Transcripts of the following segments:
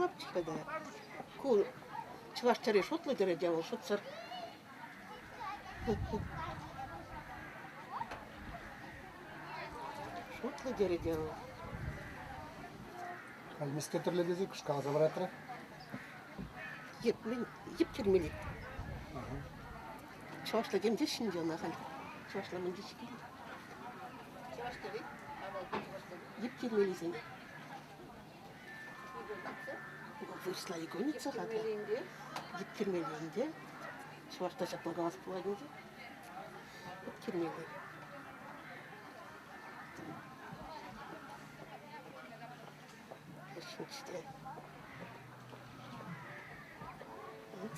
лапчика, да. Ку чувашчаре шотлы дереде ол шотсар. Шотлы дереде ол. Әлмеске түрлі дезі күшқа аза бар әтірі? Еп келмелі. Чувашла демде шинде оны ағал. Чувашла мынде шекелі. Чувашла дейді? Еп келмелі зене. Вышла и гонится, ладно. Еп келмелі. Чувашла жапон қалас болады. Еп келмелі. Üçte. Evet.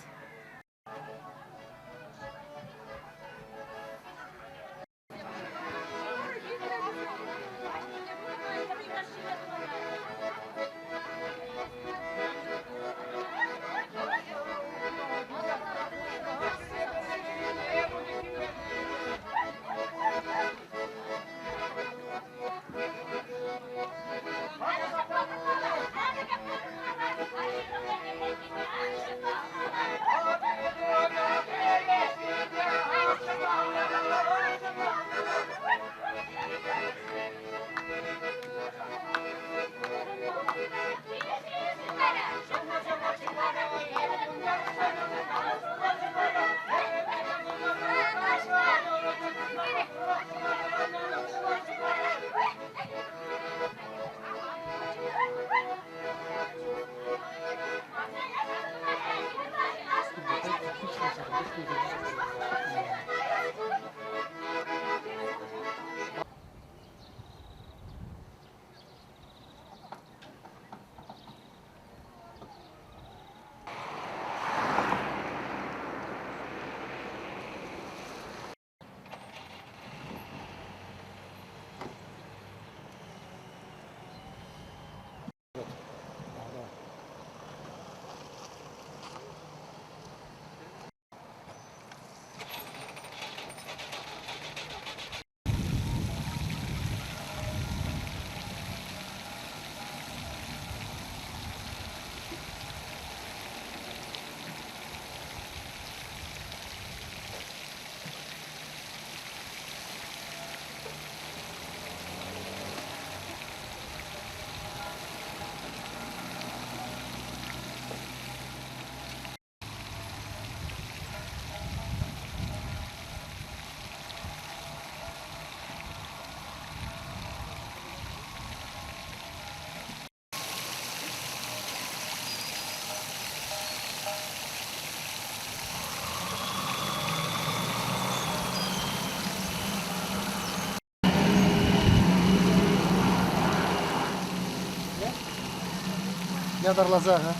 Ne darlaza ha?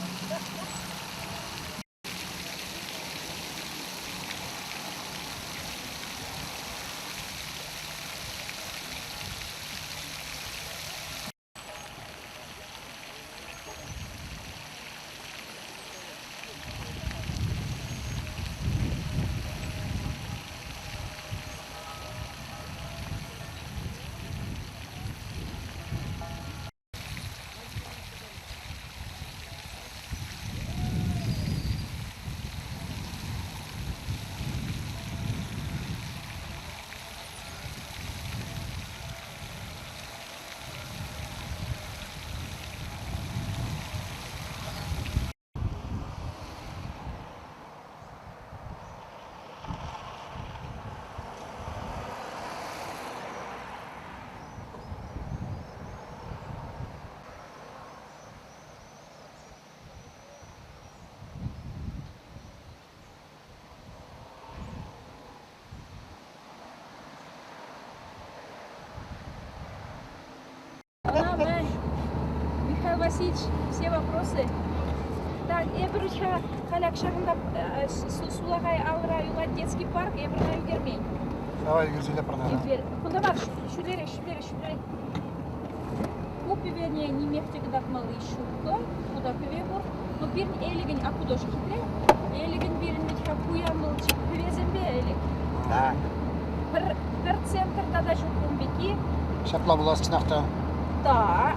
Михаил Васильевич, все вопросы. Так, я беру халяк шагында сулағай алыра юлат детский парк, я беру югермей. Давай, Гюзеля пронара. Куда бар, шулере. Купи вернее, не мехте гдак малый шутко, куда пивебор. Но бир элеген акудош хитле, элеген бирин метха куям мылчик пивезембе элек. Да. Per центрда да жукумбеки. Шапла булас чинақта. Да.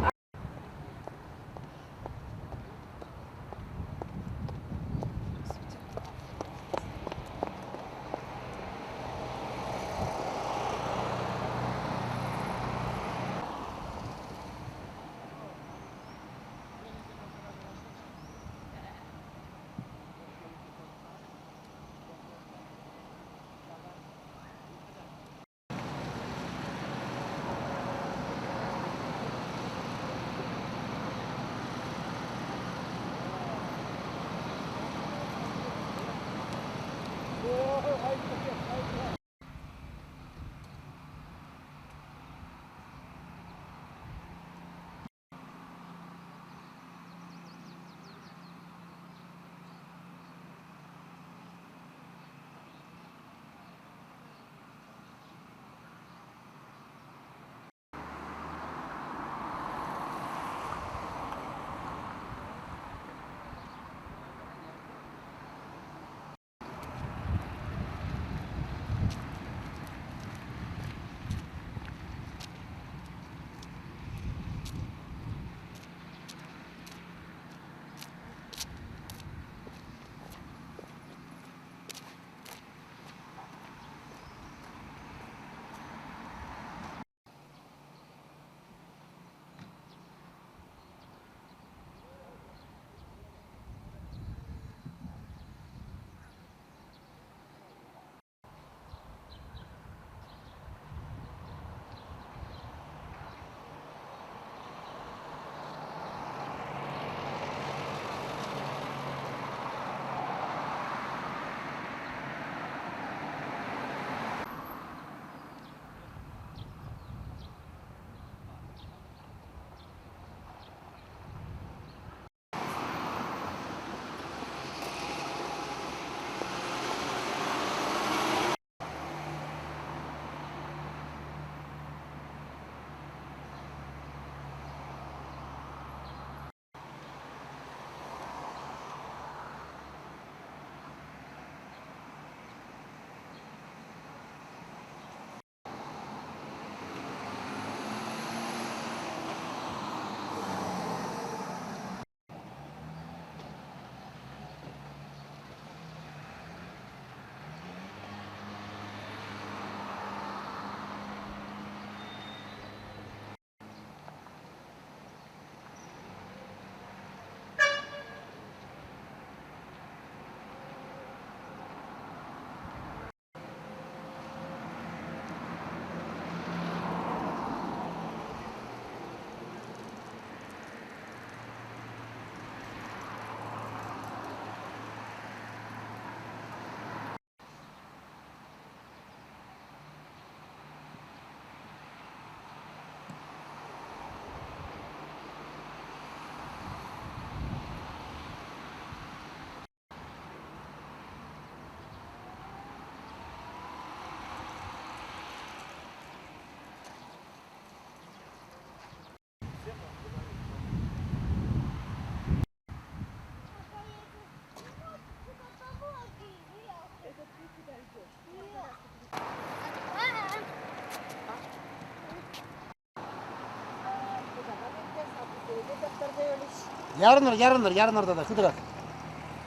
Yarın orada da kıdırak.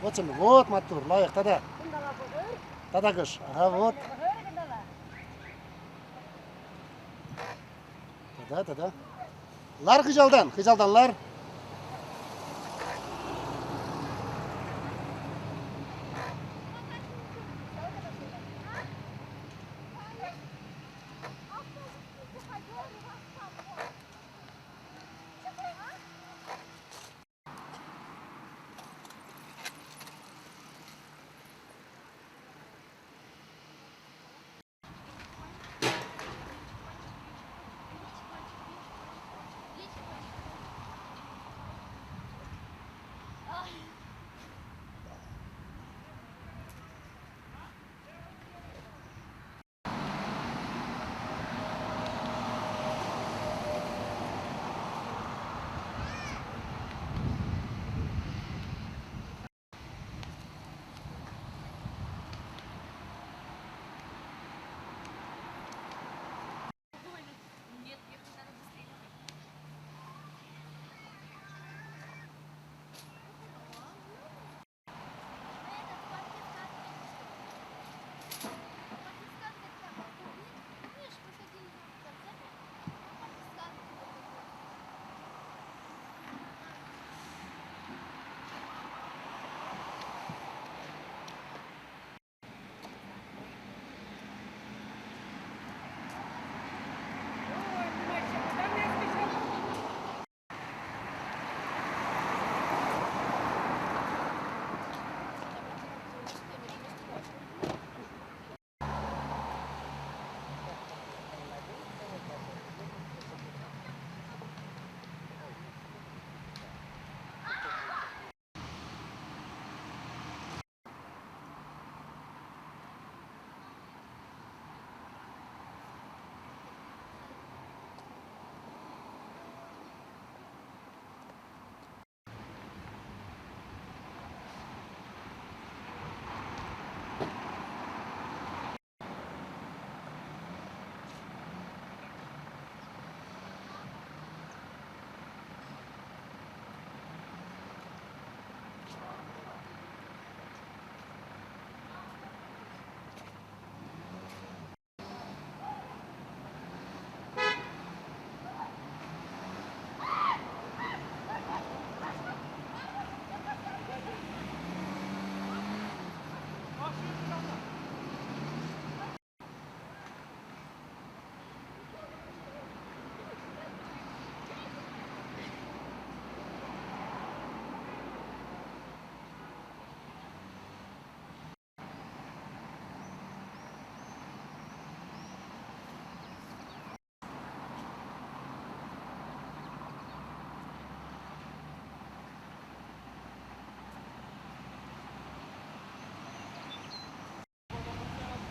Вот şimdi, вот матур, лайык, тада. Тада кыш, ага, вот. Тада. Лар хыжалдан, лар.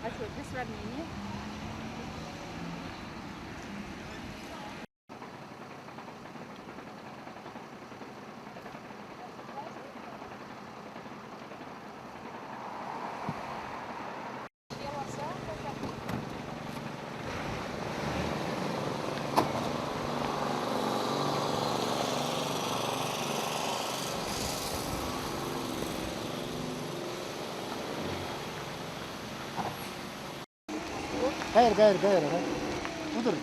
А что, для сравнения? Gayrı, ага. Budur.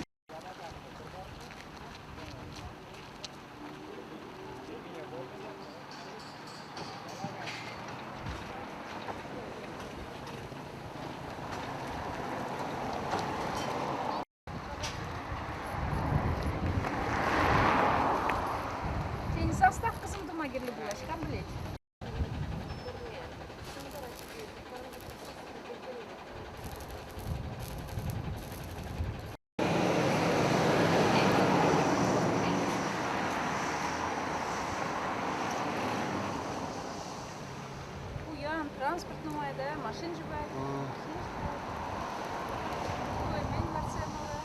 Senin sastав kızım Магерлі булаш, кам білет? Уян, транспортный да, машин же бар. Ой, мен барсамала.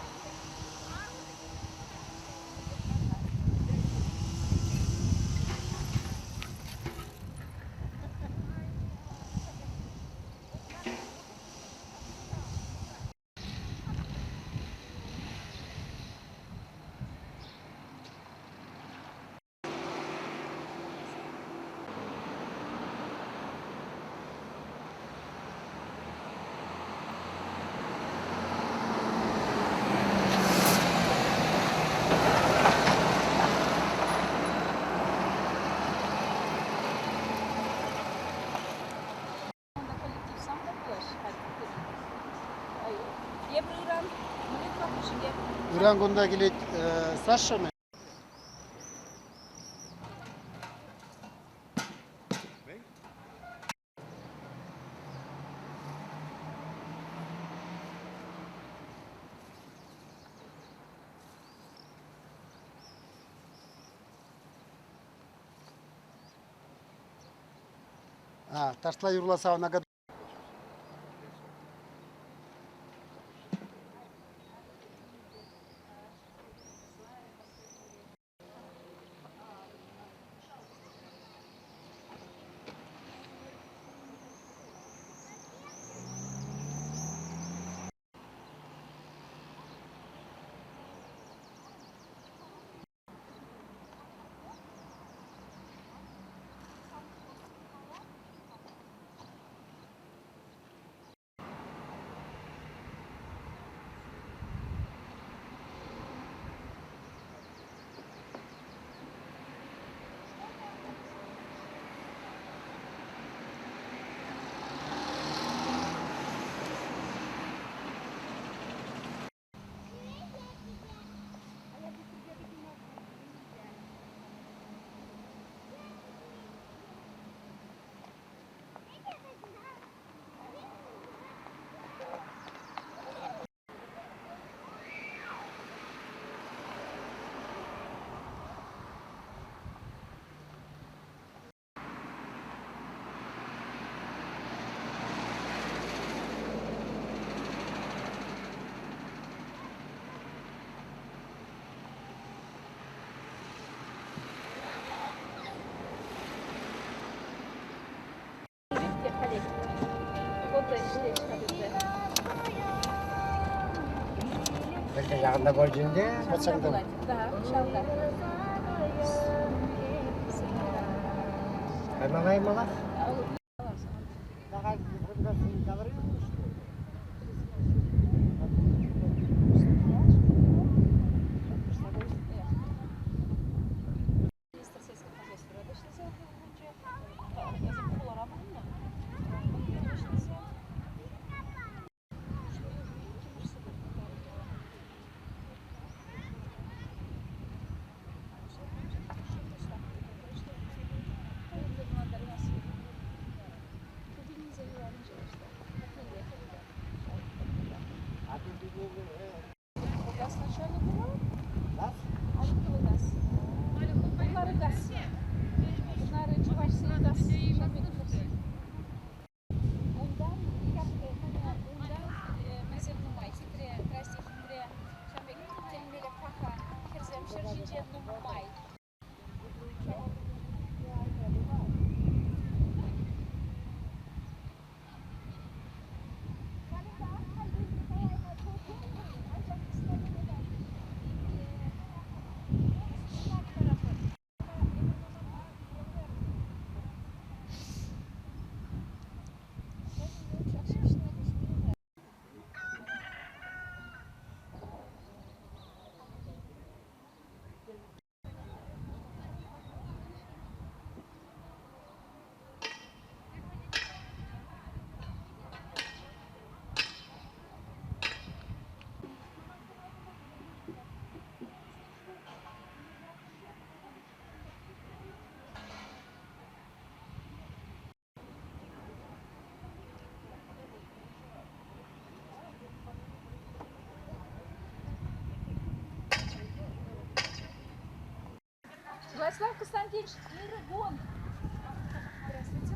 Кыран күндө келет Саша мен. Тартла юрласа онага. Belki yakında göreceğinde Kaçangda. Да, шалда. kaymalar. Министр сельского хозяйства Радышница, я забыла работу. Радышница. Газ сначала было? А что было газ? Bunları gaz. Bunları çuvaşsız gaz. Ondan mesela numay, titre, krasti himre, şambek temele faka, kerzem şerjince numay. Владислав Константинович, Мирагон. Здравствуйте.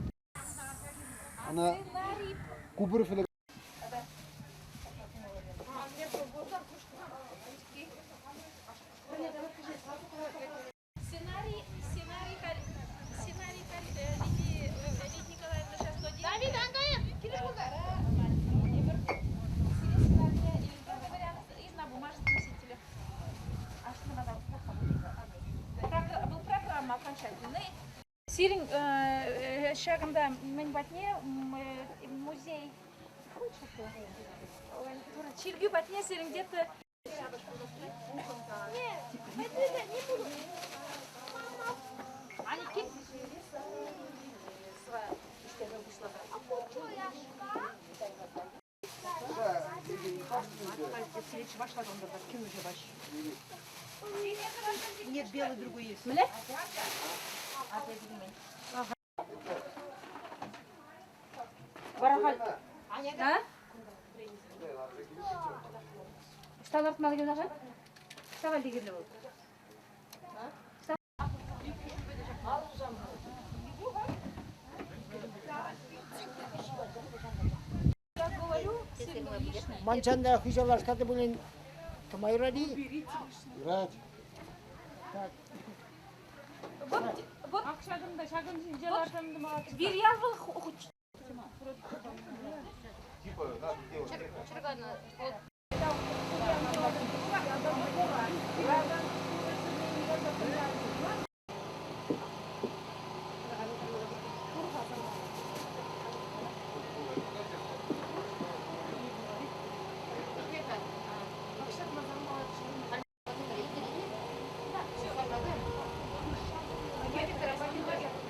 Ana Сценарий. kubur filan. Сценарий Лидии Николаевны сейчас что делает? Давид, Ангая! И на бумажных носителях. Был программа окончательная. Сирин шагында мен батне музей. Чирги батне сирин где-то. Нет, не буду. Они Başladı onda da kim baş. Нет, белый другой есть. Миле? Барахал. Ha? Шталар тмалген ахан? Штагал дегенде бол. Манчанда хижалашкады бүлін тымайра дей. Юрать. Вот акшагында шагын жинжалартымды мага. Бир ял хуч.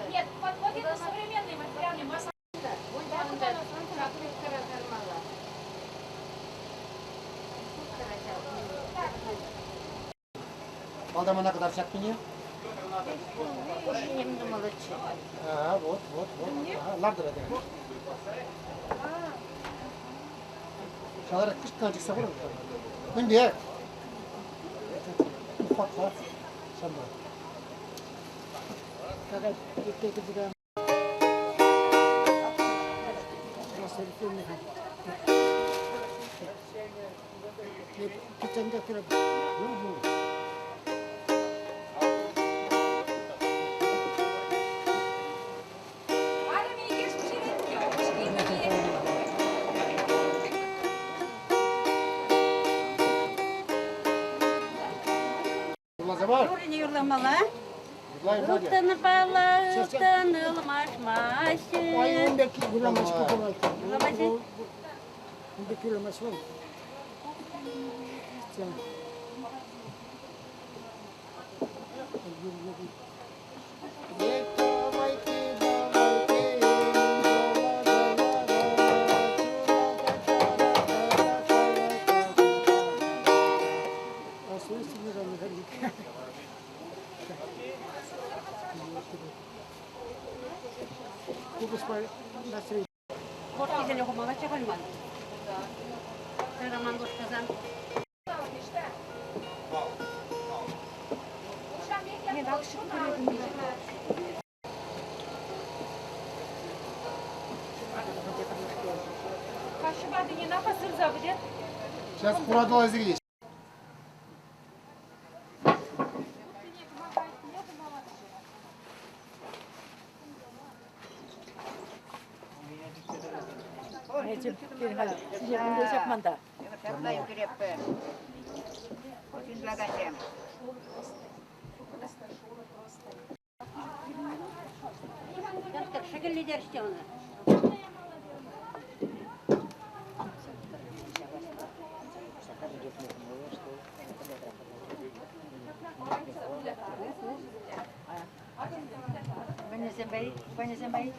Нет, вот это современные материалы, масса. Балдама на kadar çaktın ya? Ha, вот. Ага, lardır hadi. Şalara kış tane çıksa vurur. Şimdi ya. Ufak. Sen bak. Kakak gitti juga. Kitchen da kira. Юрий юрламала. Yurlayın hadi. Uttanı balı, uttanılmaz maşı. Ay ondaki gulamış bu kolay. Gulaması? Ondaki gulamış var. Sen. Вот видели, как молодцы гальман. Роман Гошказан. Нет, дальше Кашыбады не напасыр забыдет. Сейчас Murat'la izi geç. Как шагали держите она? Понесем бои.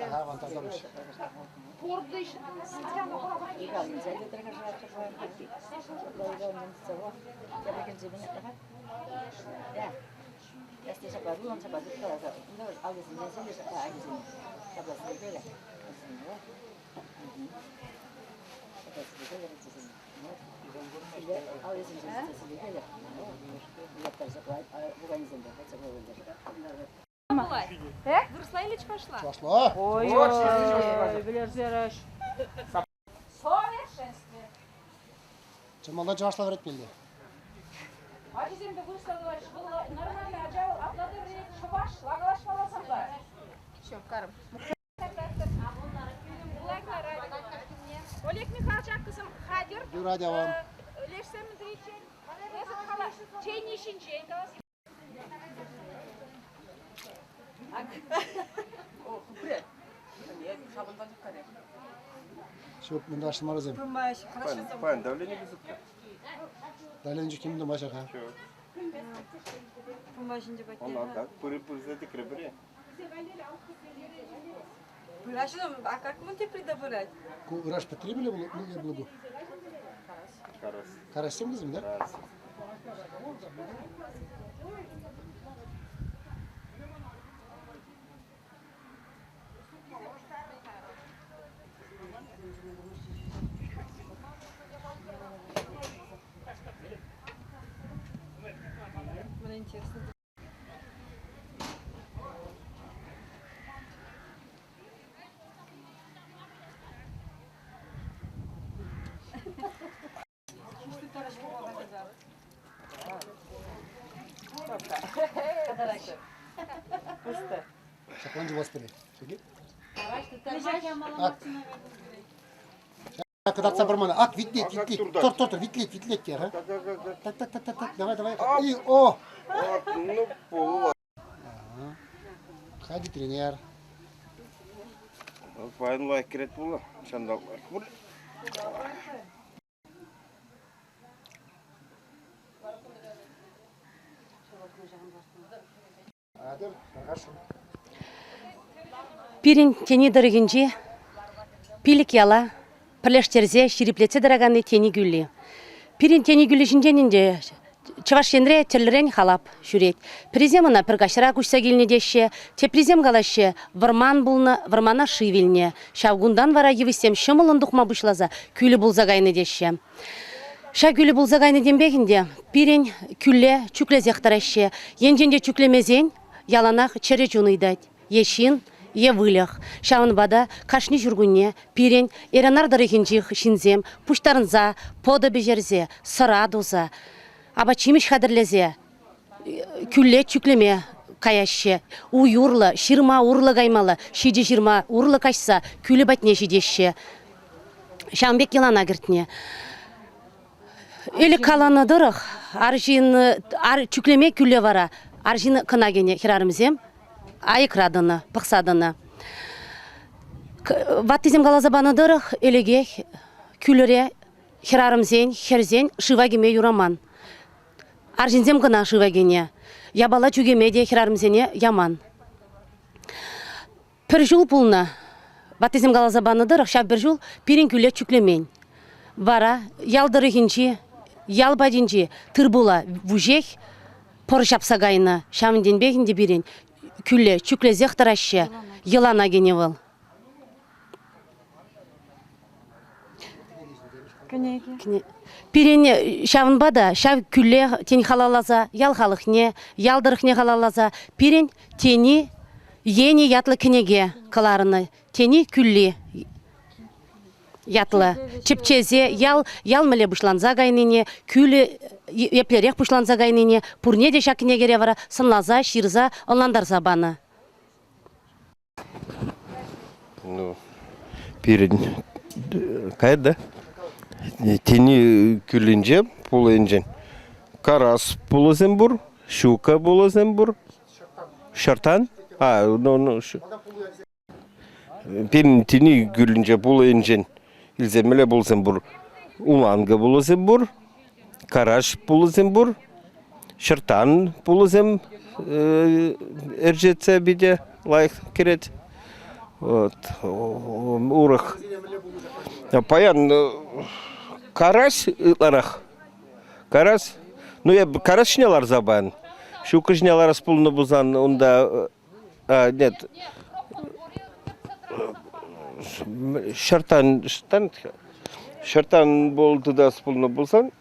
Aha, avantajlamış. Выросла или пошла? Başla. Ой, bilirsiz. Совершенстве. Cemal'da çarşıla öğretmeli. А дизайн да выросла, говоришь, было нормально, ажал, атлады шабаш, лагалаш баласам бар. Все, карм. Олег Михайлович кызым Хадир. Юра devam. Лешсем дричен. Чей нишинчен калас. Şu bunda açtım arızım. Пан, давление высоко. Dalenci kimde başaka? Чё? Помашинде бать. Он а как? Пыры-пыры кребре. Пырашым, а как мы тебе придобрать? Ku uğraş petribili bunu bu. Карас. Karasım kızım da. Карас. Мне интересно. Şaklancı basperi. Çekil. Ak. Kadar sabır bana. Ak vitlik. турдак. Tor vitlik ya ha. Так. Tak. Давай. И о. Ну, пол. Hadi trener. Пан лайк керет була. Шандал лайк. Бур. Hadi. Хорошо. Пирин тени дырыгинчи, пилик яла, пірлештерзе, шириплетсе дыраганы тени гүлі. Пирин тени гүлі жинженінже, чывашенре терлерен халап жүрет. Приземына піргашыра күшса келіне деші, те призем галашы вармана шивилне. Шавгундан вара евістем шымылын дұқма бұшлаза, күлі бұлзагайны деші. Ша күлі бұлзагайны дембегінде, пирин күлі чүклезе қтарашы, енженде чүклемезен, яланақ чере жуныйдать. Ешин, Евылях, шавынбада кашни жүргүнне, пирен, эренар дырыхинчих шинзем, пуштарынза, пода бежерзе, сыра доза, аба чимиш хадырлезе, күлле чүклеме каяшы, уюрлы, ширма урлы гаймалы, шиде жирма урлы кашса, күлі батне жидеші. Шамбек елана кіртіне. Элі каланы дырық, чүклеме күлле вара, аржины кынагене хирарымзем, айыкрадыны, пықсадыны. Ваттизем галазабаны дырық, елеге күліре хирарымзен, херзен шывагеме юраман. Аржинзем гына шывагене. Ябала чүгеме де хирарымзене яман. Пір жыл пулны. Ваттизем галазабаны дырық, шап бір жыл пирин күлі чүклемен. Вара, ялдырығынчи, ялбадинчи, тырбула, вужех, поршапсагайны, шамынден бегінде бірін. Күлі чүкле зектарашы, елана геневал. Пирене шавынбада, шав күлі тен халалаза, ял халықне, ялдырықне халалаза, пирен тени ені ятлы кінеге каларыны, тени күлі ятлы. Чепчезе, ял міле бұшланза гайныне, күлі еплерек бұшланза гайныне, пурне де шакіне кере вара, сынлаза, ширза, онландар забаны. Ну, перед кайда? Тени күлінже, пулынжен. Карас пулызембур, щука пулызембур, шартан. Перед тени күлінже пулынжен. İlzemele bulzembur, ulanga bulzembur, karaş bulzembur, şırtan bulzem erjetse bir de layık kiret. Uğrak. Payan karaş ıtlarak. Karaş. Ну я karaş neler zaban. Şu kış neler aspulunu buzan onda нет. Шартан болды да спулны болсан,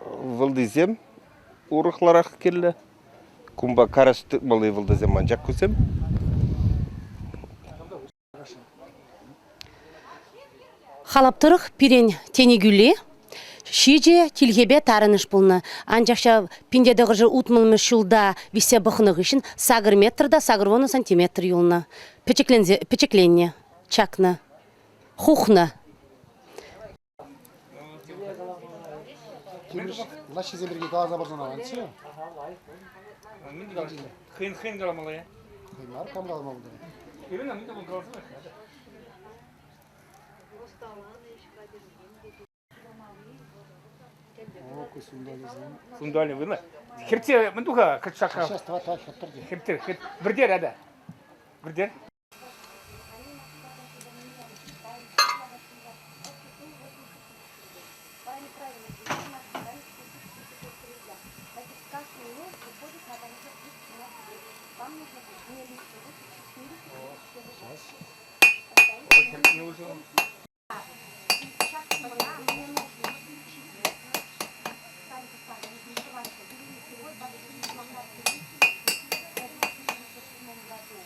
вылдызем, урықларақ келі. Кумба карашты малы вылдызем манжақ көсем. Халаптырық пирен тени гүлі, шиже тилгебе тарыныш бұлны. Анжақша пиндеді ғыжы ұтмылмыш шулда висе бұқынығы үшін сағыр метрда, сағыр 10 сантиметр юлны. Печекленне. Чакна, хухна. Kimmiş? Ulaşı zemirge gaza barzan avansı. Хын қаламалы ya. Kıyımlar kam kalma oldu. Evin amında bu kalsın. Сундали вына. Херте мындуга кырчака. Сейчас два хаттырды. Херте хет бірдер ада. Бірдер.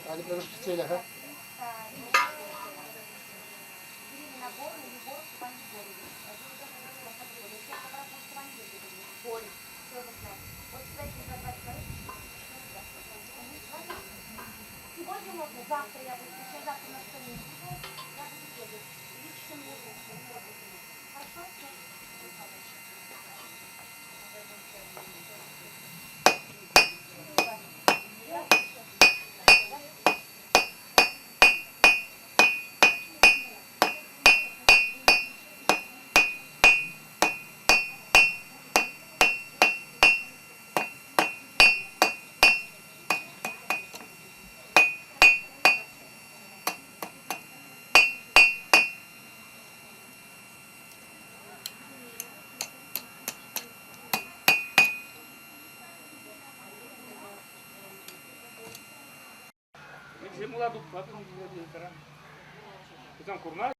Hadi biraz küçüğüyle ha. Земля тут потом Потом курна.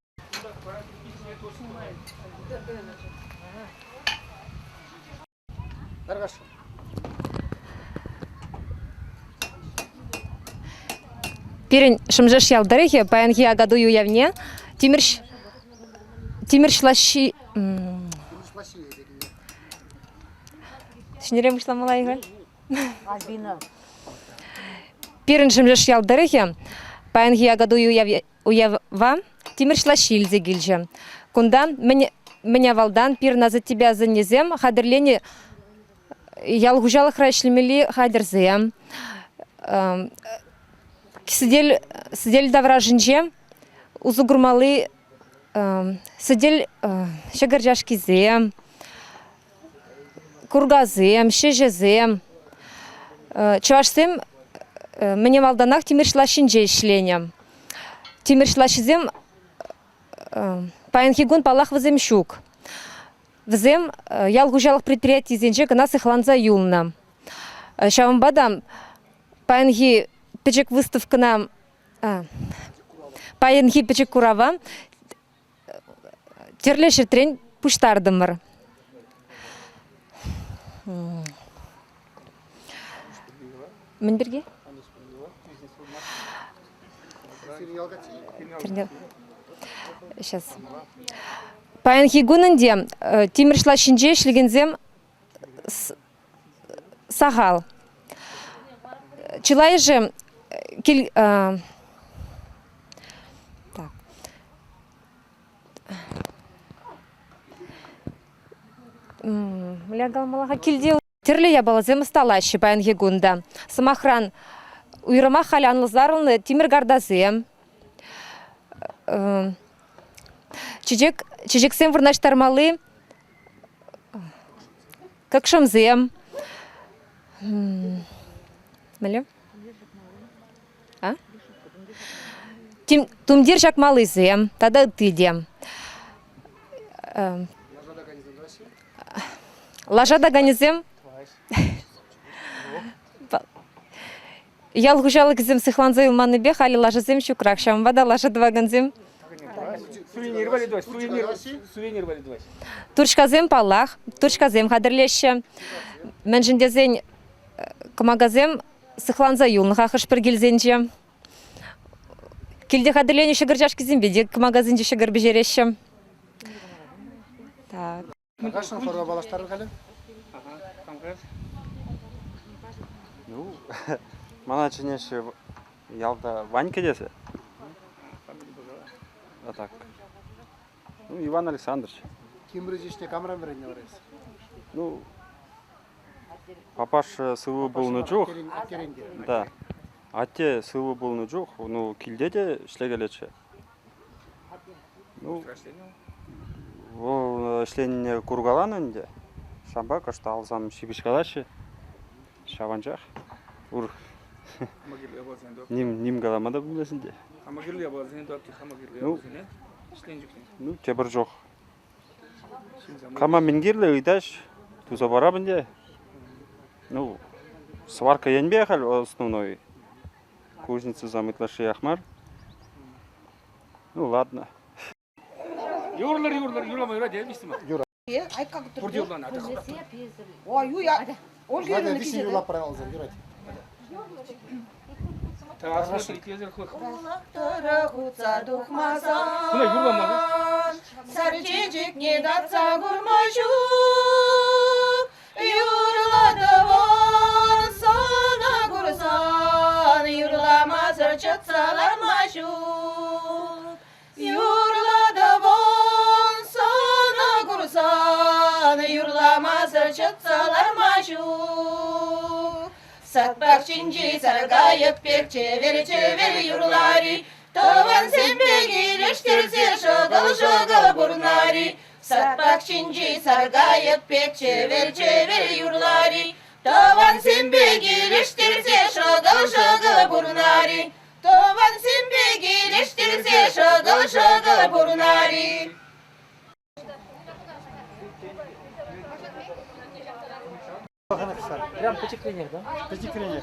Kargaş. Пирен шымжеш ялдырыхе, паянхи агадую явне, тимиршлаши... Шинерем ышламала играль? Альбина. Пирен шымжеш ялдырыхе, паянхи агадую уява, тимиршлашильзе гильже. Кундан, меня валдан, пирна за тебя занезем, хадерлене ялгужалых рашлемели хадерзем. Сидель давражинже, узугурмалы, сидель шагаржашкизем, кургазем, шежезем. Чувашсем, мне валданах тимиршлашинже ишленем. Тимиршлашизем, паянхигун палах вазем щук. Взем ялгужалых предприятий зенже гына сыхланза юлна. Шавамбадам паянхи печек выставкана, паянхи печек курава, терлешер трень пуштардымыр. Мен берге? Сейчас. Паянхи гунынде тимиршлашинже шлигензем сахал. Чилай же так. Лягал малаха килде терле я была зем сталаще паянхи гунда. Самохран уйрама халянлызарылны тимир гардазем. Чижексем вырнаштармалы как шамзем. Мэле? А? Тумдир жакмалызем, тада тыдем. Лажада ганезем. Ялгужалык зем сыхланза юлманы бех, али лажазем щукрак. Шамбада лажада ваганзем. Сувенир валидвась, сувенир валидвась. Турчказем палах, турчказем хадырлеші. Менжіндезен кымагазем сыхланза юлны хахыш піргелзенже. Келде хадырлені шығыржашки зембеде кымагазенже шығыр бежереші. Так. Kargaşın korba balaştırır kalın. Ну, мана чинеше ялда Ванька десе. А так. Ну, Иван Александрович. Kim işte kameram verin ne orası. Ну, папаш сылы болны жоқ. Да. Атте сылы болны жоқ. Ну, килде де ішлегелече. Ну, Ну, ол ішленіне кургалан önce. Шамба кашта алсам шибишкалашы. Шабанжақ. Ур. Хамагирле болсын деп. Ним галамада білесін де. Хамагирле болсын деп, хамагирле Ну. болсын. Ішлен жүктен. Ну, тебір жоқ. Кама мингирле ыйташ. Туза барабын де. Ну, сварка енбе хал основной. Кузница замытлашы яхмар. Ну, ладно. Юрламай ра деймісті ма? Ай, как это? Бұрды юрлан аты. Ой, я. Он же Надя, на вишни юлап правил, юрать. Тағасына тезір қылық. Куна Куна юрламады. Сарчичек не датса гурмашу. Юрлады вон сана гурсан. Юрлама сарчатсалар машу. Юрлады вон сана гурсан. Юрлама сарчатсалар машу. Сатпак чинчи саргайып пек чевер юрлари. Таван сенбеги лештерсе шагал бурнари. Сатпак чинчи саргайып пек чевер юрлари. Таван сенбеги лештерсе шагал бурнари. Таван сенбеги лештерсе шагал бурнари. Прям потекление, да? Потекление.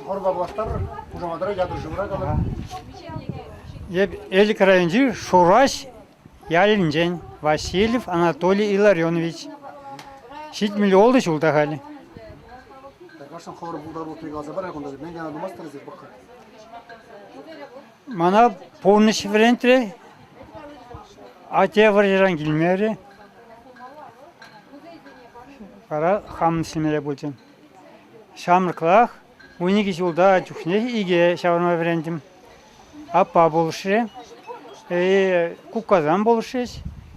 Хорба булаштар, ужамадыра ядыр жумра калар. Элик районжи Шураш Ялинжен Васильев Анатолий Илларионович. Шит миллиолды шулда хали. Такашан хор булдар бу пегалза бар якында. Мен гана думастыр зер бакка. Мана полный врентре. А те варжан гилмери. Пара хам симере будем. Шамрклах. Униги шулда чухне иге шаварма врентим. Апа болушы. Куказан болушы.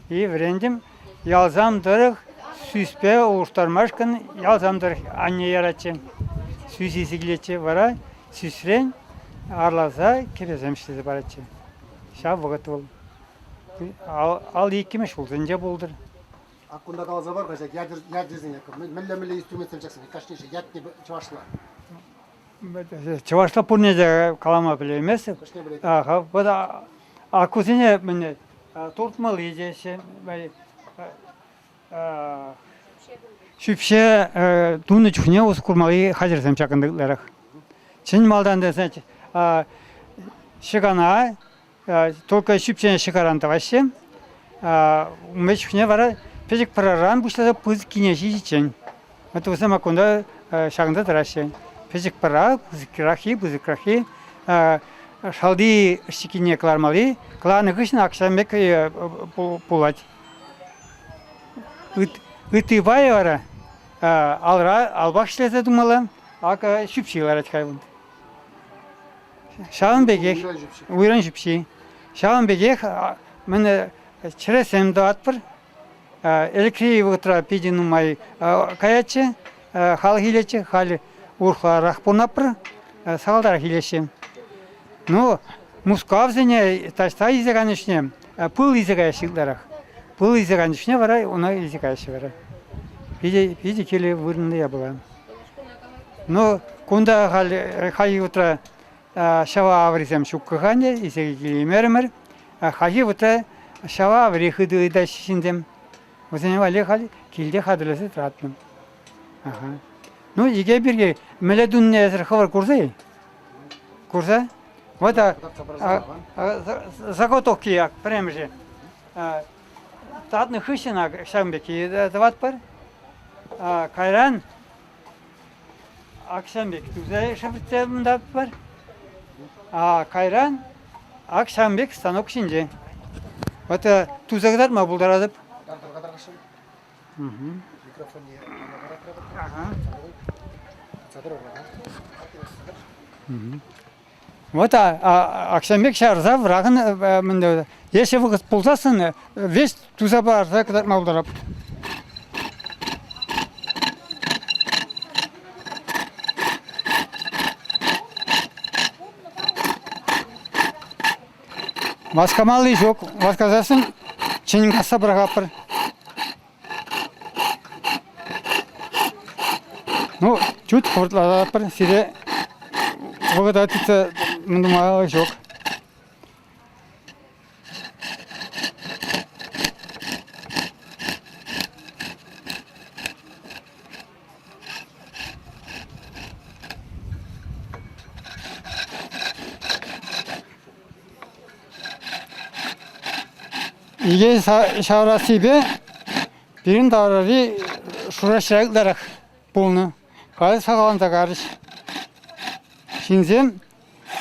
И врентим. Ялзамдырық. Süspе uğurtarmaşkın yazamdır anne yaratçı. Süsisi gileci vara süsren arlaza kebezemşti baratçı. Şab vakit ol. Al ikimiş olunca buldur. Akunda kalza var kaçak yadırızın yakın. Melle instrument çalacaksın. Kaç neşe yat gibi çavaşla. Çavaşla purnede kalama bilemez. Kaç ne bileyim. Aha, bu da akuzine mene tortmalı yiyeceği böyle Şüpşe dunu çuhne os kurmayı hazırsam çakındıkları. Çin maldan desen şıkana только şüpşe şıkaran tavaşı. Meşhune var pecik pararan bu şada pız kineşi için. Hatta o zaman konda şakında taraşı. Pecik para pız krahi şaldi şikine klarmalı. Klarını kışın akşam bek pulat. Итывай вара албак ишлете думала, ака шүпшилар ачкайбын. Шағын бегек, уйран шүпши. Шағын бегек, мен чиресем да атпыр. Электрии утра пидин умай каячы, хал хилечі, хал урхла рахпунапыр, салдар хилечі. Ну, мускавзене ташта изеган ішне, пыл изегай шилдарах. Бұл изеген үшіне барай, ona изекайшы барай. Биде келе вырынды я была. Но кунда хай утра шава авризем шуккаханде, изеге келе мермер, хай утра шава аври хыды да шиндем. Өзіне вали хали келде хадылысы тұратным. Ну, иге бірге меледунне әзір хавар курзай. Курза? Вот заготовки, прямо же. Татны хышына Акшамбеки дават бар. Кайран Акшамбек тузай шафтемда бар. Кайран Акшамбек станок шинже. Вот тузагдар ма булдарадып. Микрофон не. Вот Акшамбек шарза врагын если вы ползасын, весь тузаба арза малдарап. Vaskamalı iş yok. Vaskazasın. Çinin kasa bırakapır. Ну, чуть kurtlar size o kadar tüte mındımalı yok. İge şavrası be birin davranı şuraşarak bulunu. Kayı sağlanta karış. Şimdi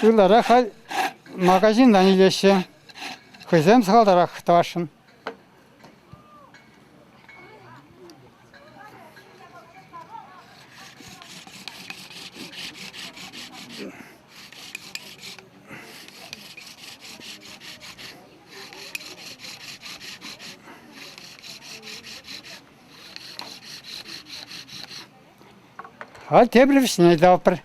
yıllara kay magazin iyileşti. Kızım sağlarak taşın. Hadi tebrik ne yapar?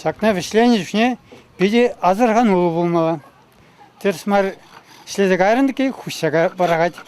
Şakna vişlenmiş ne? Bir de azırgan ulu bulmalı. Tersmar işledik ayrındı ki kuşağa bırakacak.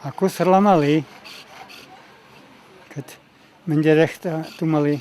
Aku sırlamalı. Kötü. Mencerek tumalı.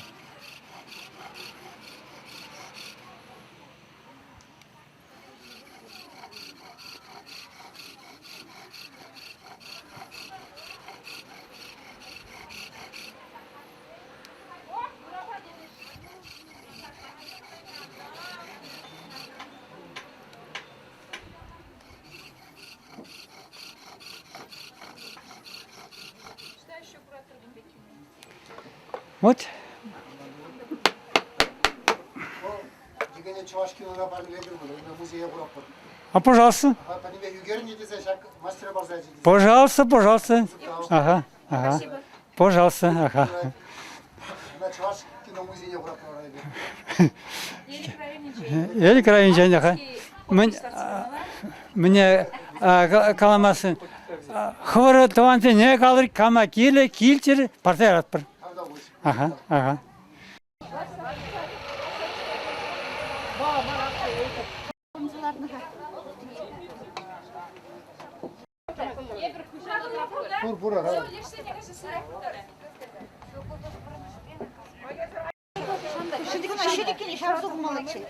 Вот. Дегене чуваш кинода париледер было, на музее Европы. А пожалуйста. А по небе югерн не десе, шак мастера барзаji. Пожалуйста, пожалуйста. Ага, ага. Пожалуйста, ага. На чуваш кино музее Европы. Eli krayınca ага. Мне каламасы. Хвора таванте не калыр кама киле килчер партер атпыр. Ага, ага. Пур, ра. Şirikini şarjı bulmalı için.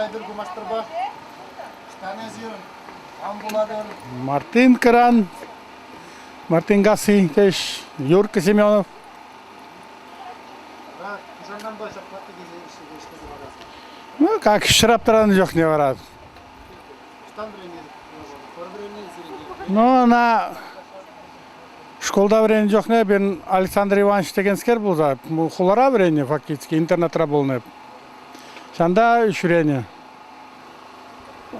Саргайдыр гумаштырба. Штанезир. Амбуладыр. Мартин Кран, Мартин Гаси, теж Юрка Семенов. Ушандан башлап катты кезде иштеди барасыз. Ну, как шыраптараны жоқ не барады. Штан бренди. Көрбүрөнү сиреги. Ну, на школда врени жоқ не, бен Александр Иванович деген скер был за, хулара врени фактически, интернетра был не. Шанда үшүрени.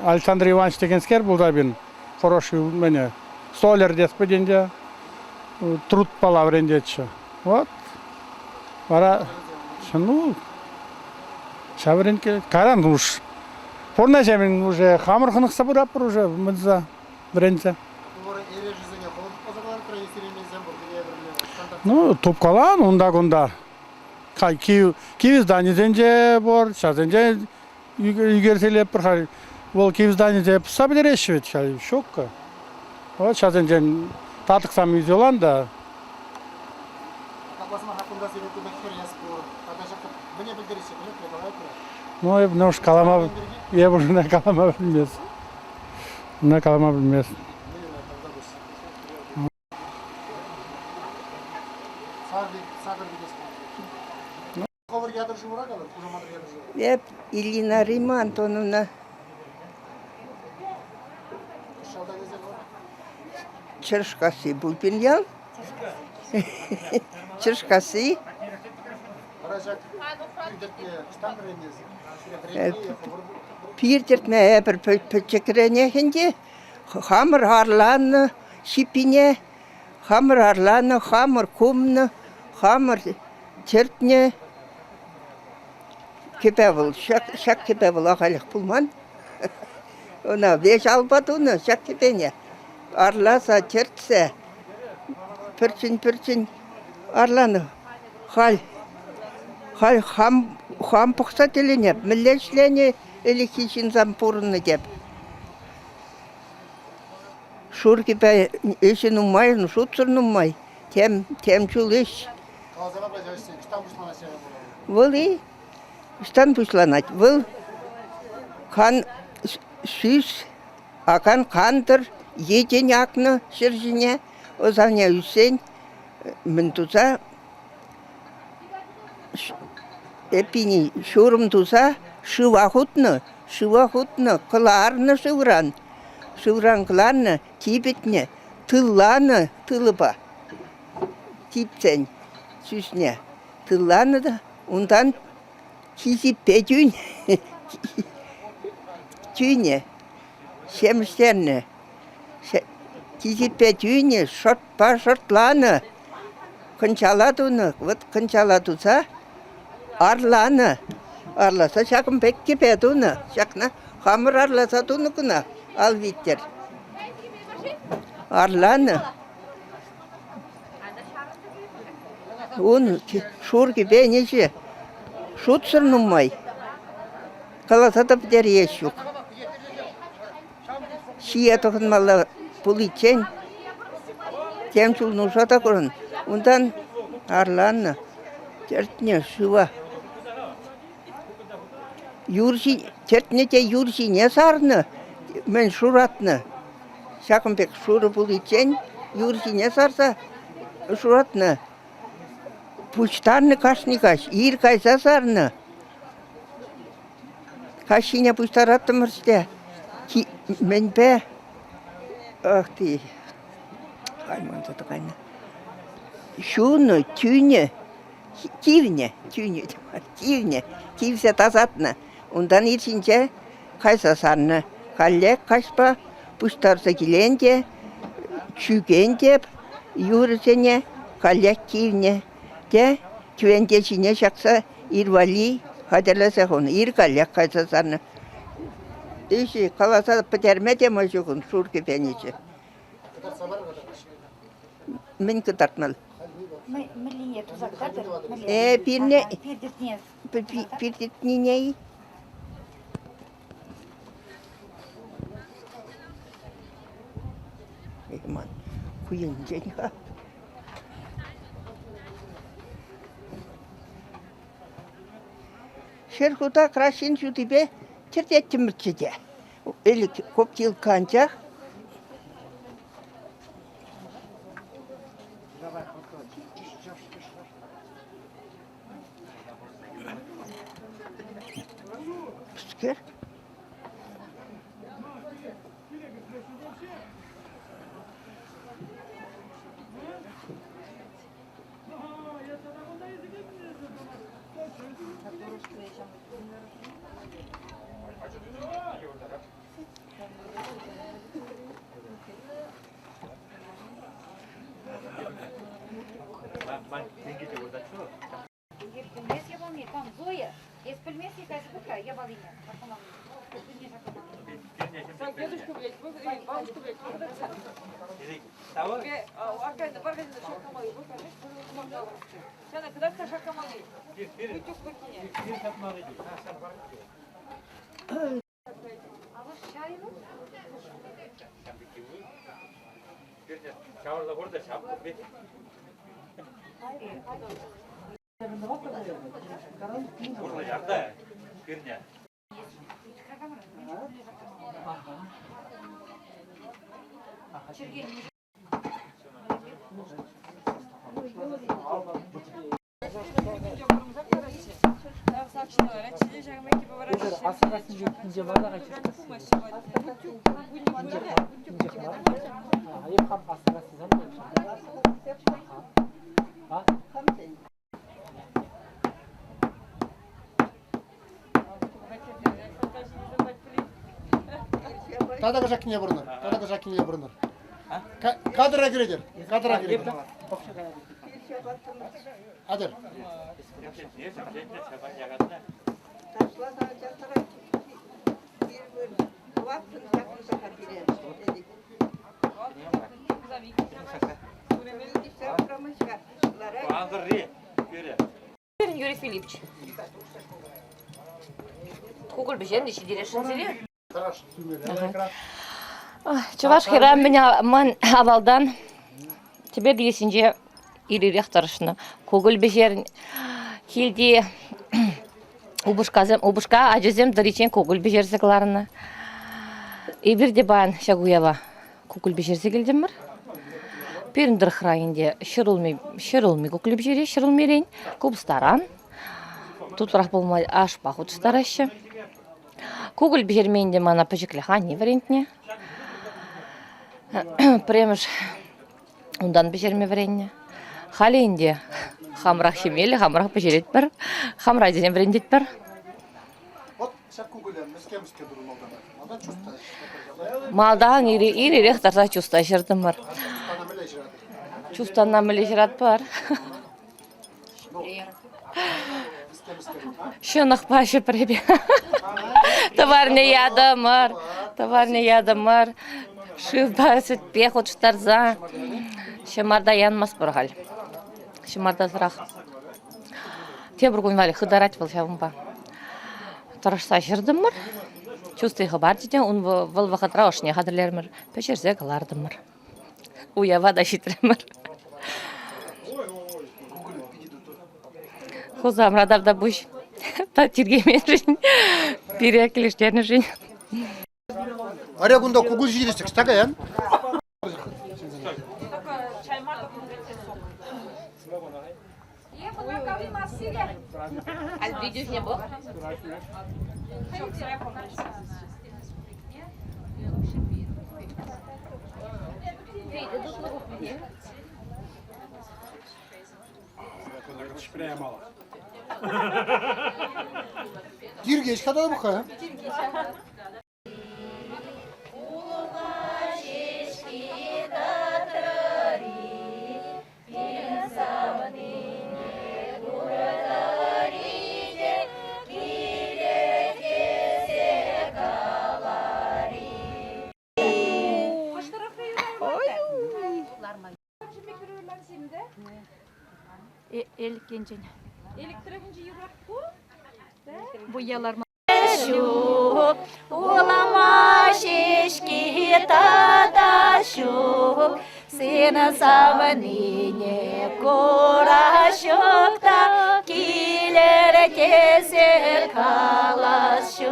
Александр Иванович деген скер был да, бен хороший мене. Столяр деспе денде, труд пала врендечі. Вот. Бара, ну, шабырен келет. Каран уж. Порна жемин уже хамыр хынықса бұрапыр уже, мыдза, вренце. Ну, топкалан, онда. Киви зданиеден же бор, шазен же үйгерселеп бір хай. Ол киви зданиеде пыса білереші вет, шокка. Вот шазен же татықсам үйзелан да. Ну, я бы калама, я бы уже на калама білмес. На калама білмес. Hep Ilina Rima Antonovna. Чершкасы Булпиньян. Чершкасы. Пиртертме бір пөтчекіренехінде хамыр арланы шипине, хамыр арланы, хамыр кумны, хамыр тертне. Кепевіл, шак кепевіл ағалық пулман. Она веш албатуны, шак кепене. Арласа, тертсе, пірчин, арланы. Хал хам пұқса тілінеп, міллешлене элехичин зампурны деп. Шур кепе ешін ұмай, шутсыр ұмай, темчул еш. Вылы, штан пушланать. Выл қан сүз, акан қандыр, етен акны шыржіне, озаня үсен, мін тұза, эпини шурым тұза, шывахутны, қыларны шывран қыларны, тибетне, тылланы, тылыба, типцен, сүзне, тылланы да, ондан кизиппе түйне, шеміштерні, кизиппе түйне, шортланы, қынчаладуны, вот қынчаладуса, арланы, арласа шақым бек кепедуны, шақна хамыр арласа туны күна, ал виттер. Арланы. Он шур кепе неше, шутсыр нумай. Қаласада бідер еш жоқ. Шия тоқынмалы пуличен, темчул нушата көрін. Ондан арланы, тертіне шыва. Тертіне те юрсине сарны, мен шуратны. Шақымбек шуры пуличен, юрсине сарса шуратны. Пучтарны кашникаш, ир кайса сарны. Кашине пучтараттым ырсте. Мен бе, ах ты, қайман заты қайна. Шуны, түйне, тивне, тивсе тазатны. Ондан ирсинче кайса сарны. Қаллек кашпа, пучтарса келенде, чүген деп, юрысене, қаллек тивне. Де, кюенде жіне шақса, ирвали, хадерласа хоны, ир қаллек кайса сарны. Иши қаласа пітерме дема жоғын, шур кепенечі. Мен кітартмал. Міліне тұзақтадыр? Пирне, пирдетненей. Ман, күйен жеңға. Шерхута крашин жутибе, Тирдеттимирчиде. Элик көп жыл канчах. Пускер. Тадага жакине бурнар. Тадага жакине бурнар. Кадра киредер. Кадра киредер. Адер. Юрий Филиппович. Куколь бежен, еще дерешин зере. Чуваш хера меня ман авалдан. Тебе десенже или рехтаршны. Куколь бежен. Хилди убушка ажезем даричен куколь бежерзекларны. И бир дебан шагуява куколь бежерзегелдемир. Періндір храйынде шырылмай көкіліп жере, шырылмерен, көбістаран. Тут рах болмай аш пахут старашы. Көкіл бежермейінде мана пөжікліға не варентіне. Преміш ондан бежерме варентіне. Халейінде хамрақ шемелі, хамрақ бежерет бір, хамра денем варендет бір. Вот шак кугулен, меске дұрын олдан. Алдан чувствуешь? Малдағын ири рехтарса чувства жердім бар. Чувствана мележрат бар. Шынық башы пребе. Товарный ядымыр. Шыва сүтпе хочтарза. Шымарда янмас бұрғал. Шымарда зырақ. Тебір күн вали хыдарат был шавымба. Тұрышса жердімір. Чувствайғы бар деден, он выл вақытра ұшне қадырлермір. Пешерзе қалардымыр. Уява да шитремір. Хузам радарда бұш. Тергемен жын. Перекіліштерні жын. Арягунда кугул жиресек, стагаян? Ал видео не был? Диргеш када бұқа? Электровинci yurak bu. Боялар Улама шешки таташук, сына саванине корашукта, kiler keser kalaşık.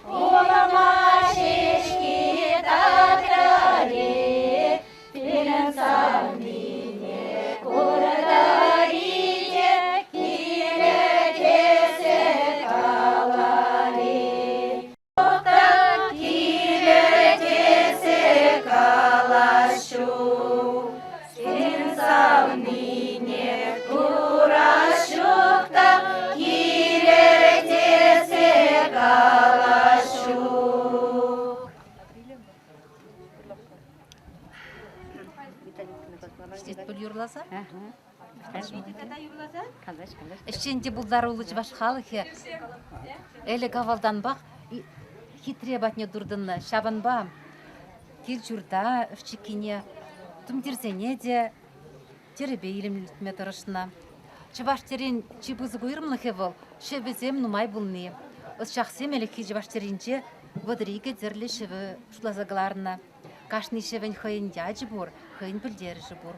Olama şişki takrari, bilen samine kurdariye, kiler keser kalari. Kiler keser kalaşık, senin samine kuraşıkta, kiler keser kalaşık. Юрласа? Ішінде бұлдар ұлыч баш халықы. Әлі кавалдан бақ, хитре батне дұрдынны, шабанба. Кел жүрда, үфчекіне, түмдерзене де, теребе елімлітме тұрышына. Чыбаш терен чебызы көйірімлігі бұл, шебезем нумай бұлны. Өз шақсем әлікі чыбаш теренче, водыриге дерлі шеві шулазағыларына. Кашны шевен хойын дяджы бұр, хойын білдері бұр.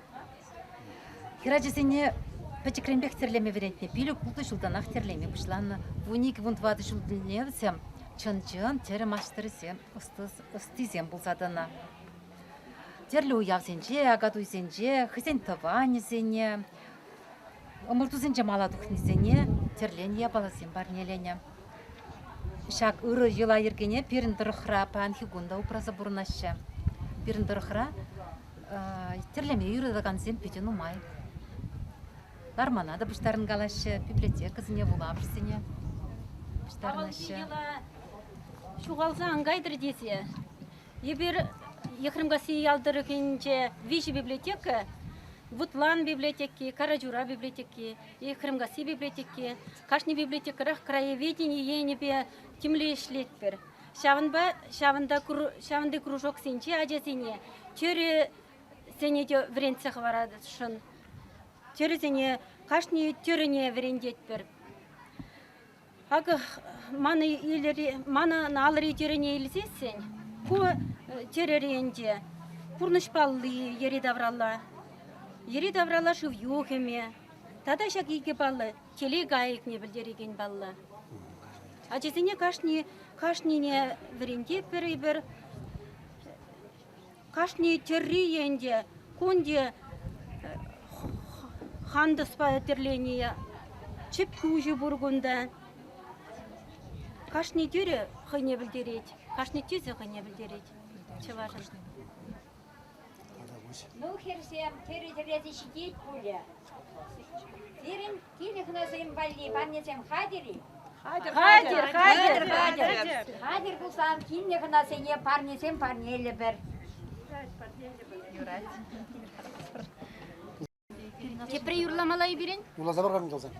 Хирачесене пәчекренбек терлеме верентне пилю култы жылданақ терлеме бұшланны. Вуник вунтвады жылдынлевсем, чын-чын тері маштырысем, ыстызем бұлзадына. Терлі уявсенже, агадуйсенже, хызен таванезене, ымыртузенже маладухнезене, терлен ябаласен барнелене. Шак ұры жыла ергене перін дұрықра панхи гунда упраза бұрнашы. Перін дұрықра терлеме үйрыдағансен петен умай. Дармана да бұштарын қалашы, библиотека зіне бұлабырсыне. Бұштарынашы. Шуғалса аңғайдыр десе. Ебір ехрімгасы ялдырығынче виші библиотека, Вутлан библиотеки, Караджура библиотеки, ехрімгасы библиотеки, Кашни библиотекарах краеведение енебе темле шлетпер. Шавында кружок сенче ажасене, тері сене де вренцех варады шын. Тері сене Кашни теріне врендетпер. Ағы мана налыры теріне елзесен, ку тереренде, пурнышпаллы ері давралла. Ері давралла шыв юхеме, тада шак иге баллы, теле гайыкне білдереген баллы. Ажасене Кашнине врендетпер ебір, Кашни терри енде, конде ханды спаятерление, чіп күжі бұргында. Кашни тере хыне білдерет, Кашни тезе хыне білдерет. Чыважын. Ну, херсем, теретерезе шидет пуля. Терен келек назым балли, парнесем хадери. Хадер. Хадер булсам, киннек назыне парнесем парнелі бір. Тепре юрламалай берен? Юлаза барған қалсан.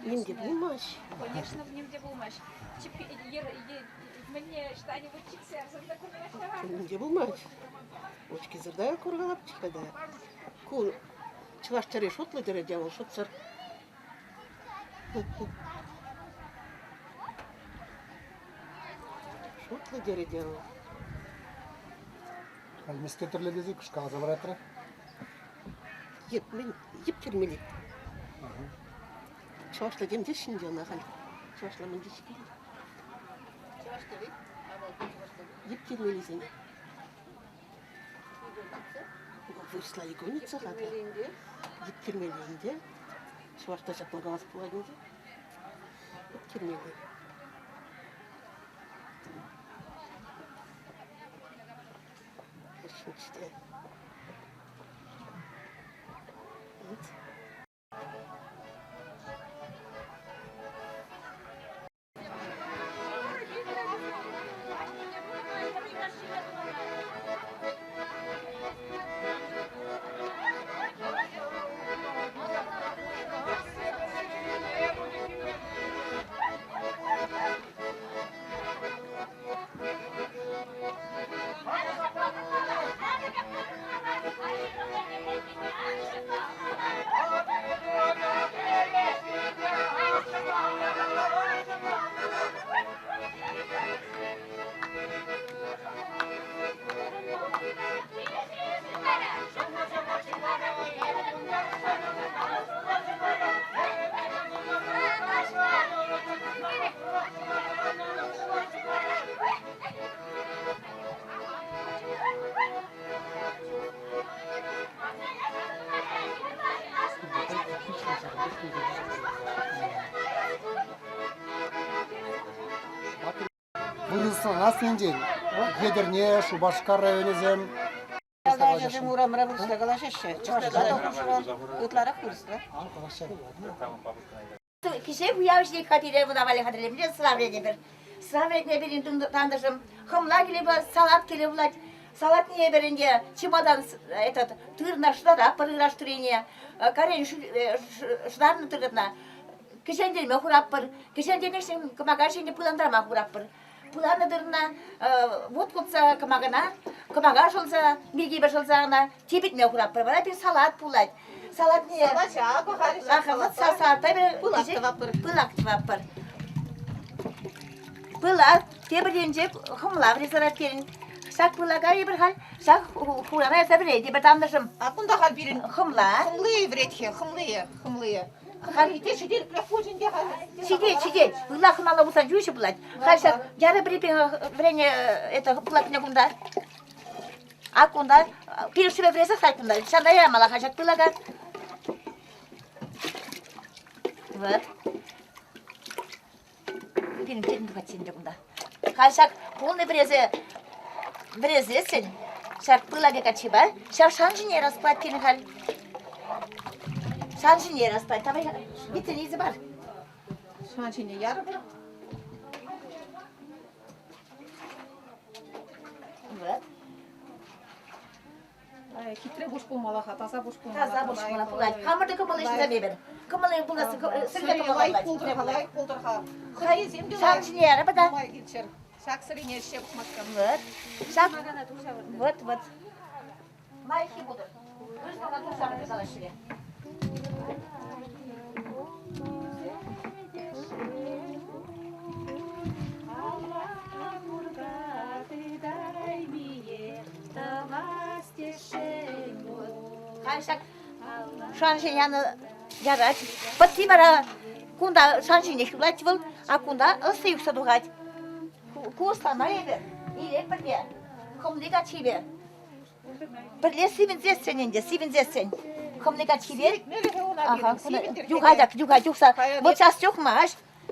Немде булмаш. Конечно, в немде булмаш. Мне что-нибудь чиксерсен документ. Немде булмаш. Очки зырда кургалап чикада. Ку чываш чаре шотлы дереде ол шотсар. Кутлы дереден. Әлмеске түрлі дезе күшқа аза баратыр. Еп термелет. Чавашла дем дешін жана хал. Чавашла мен дешкен. Еп термелесен. Выросла егоница хата. Еп термелеінде. Чавашта жатқан газ пуладінде. Еп термеле. İşte. Evet. Вырылсын асенде. Едерне, Шубашкар районезем. Kalajım uğramıra buluşla kalaşışı. Çavuşla konuşulan ıtlara kurusla. Kişi bu yavşlığı katire bu da vali katire bile sıra verebilir. Sıra verekne birin tanıdışım. Hımla gibi salat gibi bulat. Salat niye verince çimadan tırnaşlar da pırıraştırıyor. Karen şularını tırgıtna. Kişendir mi kurapır. Kişendir neşin kımakar şimdi pılandırma kurapır. Pılandırına vot kutsa kımakına. Kımakar şolsa bilgi bir şolsa ana tibit mi kurapır. Bana bir salat bulat. Salat niye? Salat ya, kokar. Salat salatta bir Pılak tıvapır. Pılak tıvapır. Pılak tebirince hımla bir zarar kerin. Sak pılak ayı bir hal. Sak hurana yasa bir eydi bir tanışım. Akunda hal birin. Hımla. Hımlıyı vretke, hımlıyı. Hal İte şidil krafojin de hal. Çide. Pılak hımla bulsan cüyüşü bulat. Hal sak yarı bir vrene pılak ne kunda. Akunda bir süre vrese sakında. Şanda yaramala kaçak pılaka. Вот. Перед хватит куда. Хашак полный брезесен. Шак пылаге качиба. Шак шанжине распать пинхаль. Шанжине распать. Там битен изи бар. Şançine yarı bir. Вот. Kitre boş bulmalı, taza boş bulmalı. Таза бош мала пулай. Хамырды кымылы işine бебер. Кымылы буласы сырга кымылы. Лайк пулдыр ха. Хайыз емде лайк. Шанжине яры бада. Май geçer. Şak sırine şep maskam. Вот. Шак. Вот. Майки будут. Вы что на ту самую залашили? Кайшак шаншиняны ярать. Паттибара кунда шаншине шулать был, а кунда ысы юксадугать. Куста наебе. Или перле. Хомлига чибе. Перле сивинзесен. Хомлига чибе. Ага. Югадак. Вот сейчас юкмаш.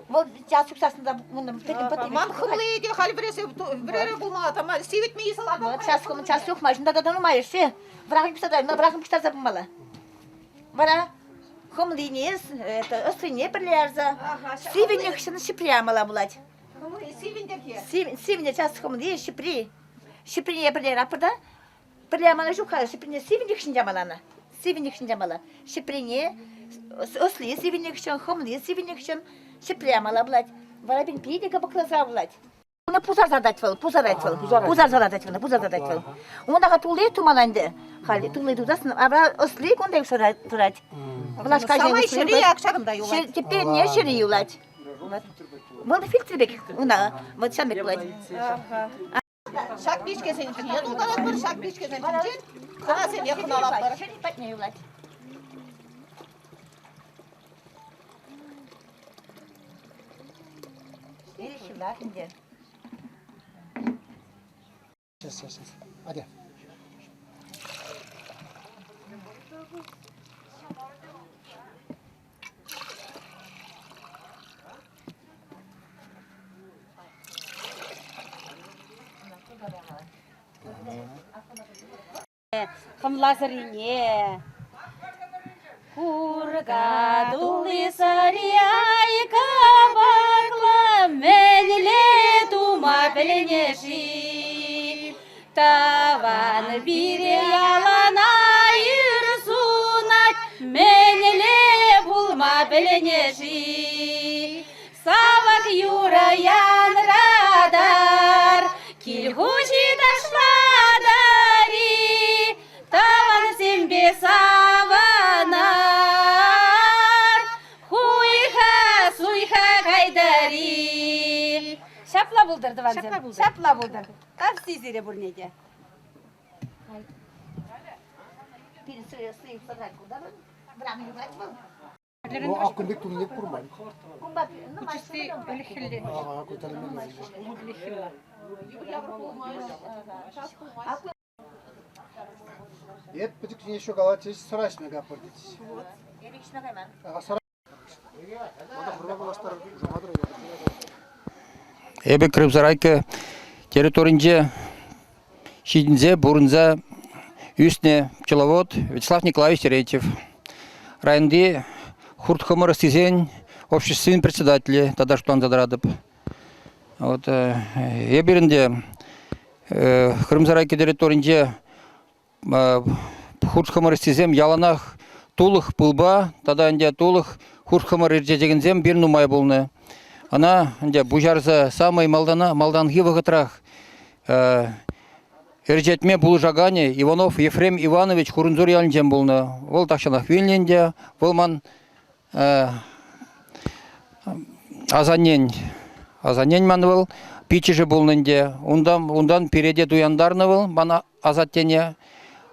Вот сейчас юксасында мунда текин паттибе. Мам хымлы де хал бірері bulmalı. Tamam sivit mi yisalar? Вот сейчас юкмаш. Да нумаешь все. Врагым кистаза булмалы. Бара хомлинес, это осыне бірлерза. Сивинек шыны шиприямала булать. Хымлы сивиндерге. Сивине час хомли шипри. Шиприне бірлер апырда. Бірлямала жука, шиприне сивинек шынжамалана. Шиприне осли сивинек шын, хомли сивинек шын шиприямала булать. Бара бин пейдеге баклаза булать. Оны пузар задать был. Ондаға тулы тумаланды. Хали тулы тудасын, абра осли кондай турать. Самай шири акшагында юлать. Теперь не шири юлать. Болды фильтрбек. Уна, вот шамбек болады. Шак бешкесен түйен ұлғалап бір, шак бешкесен түйен. Қана сен еқын алап бар. Шерифат не болады. Сейчас. Hadi. Хымлазырине. Курга дулы сарияйка бакла менле тума пеленеши. Таван бире ялана юрсунат менле булма пеленеши. Савак юраян радар килгучи ташладари. Таван сембе саванар суйха кайдари. Шапла булдырды ванзер. Шапла булдырды. Как сизире бурнеге. O akkundik tunluk kurban. Ет путикне еще галатиш срачно гапортить. Эбе Крымзарайка территоринже Шидинзе, Бурунза, Юсне, пчеловод Вячеслав Николаевич Терентьев. Районды Хуртхамар Стизень, общественный председатель, тогда что он задрадып. Вот Эберинде Крымзарайка территоринже Хуртхамар Стизем яланах тулых пылба, тогда инде тулых Хуртхамар иржедегензем бир нумай болны. Она инде бужарза самый малданги вагытрах Эржетме булжагане Иванов Ефрем Иванович Хурунзур ялынжем болны. Ол такшанах вильненде, волман азанен манывыл, пичиже болнынде. Ундан переде дуяндарны был, бана азаттене.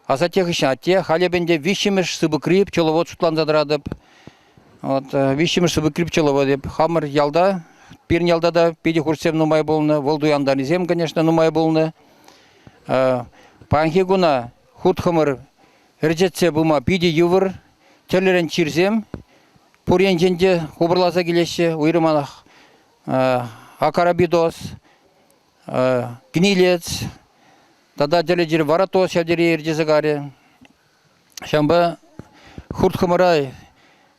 Азаттех ишнатте, халебенде вишимеш сыбыкри пчеловод шутлан задырадып. Вот, вишимеш сыбыкри пчеловод деп. Хамыр ялда, пирн ялда да пиди хурсем нумай болны. Вол дуяндарнизем, конечно, нумай болны. Панхигуна худхамыр эржетсе бума пиди ювыр, терлерен чирзем, пуренженде хубырласа келеші, уйрыманах акарабидос, гнилец, тада дележер варатос шадери эржезагаре. Шамба худхамырай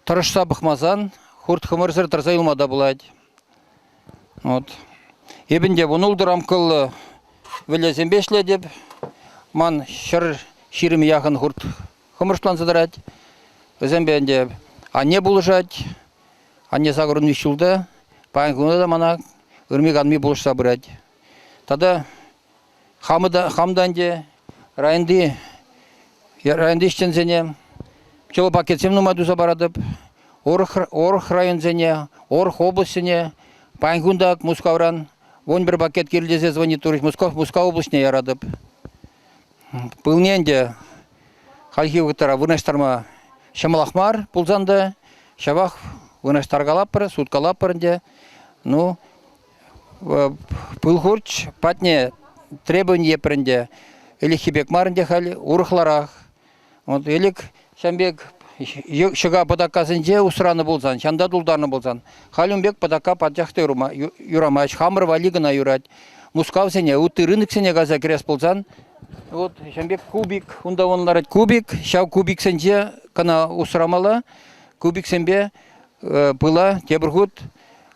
тарышса бахмазан, худхамырсыр тарзайылмада булать. Вот. Ебінде вунулдыр амкылы Вылезем бешле деп, ман ширим яхын хурт хымыршлан задырать. Өзем бенде анне булыжать, анне сагырын вишулда, паянкуна да мана ырмик анми булыш сабырать. Тада хамданде районды ишчензене, пчелы пакетсем нумаду забарадып, орх районзене, орх областене, паянкундак мускавран, вон бір пакет келдезе звонит туриш, Москва областне ярадып. Пылненде халхи вытара вынаштарма шамалахмар пулзанды, шабах вынаштаргалаппыр, суткалаппырынде. Ну, пылхурч патне требование пренде, или хибекмарынде хали урхларах. Вот элик шамбек шыга падакасынже усраны болзан, шанда дулдарны болзан. Халюмбек падака паджахты юрамач, хамыр валигына юрать. Мускавсене, уты рынок сене газа крес болзан. Вот шамбек кубик, унда онларать кубик, шау кубик сенже кана усрамала, кубик сенбе пыла тебргут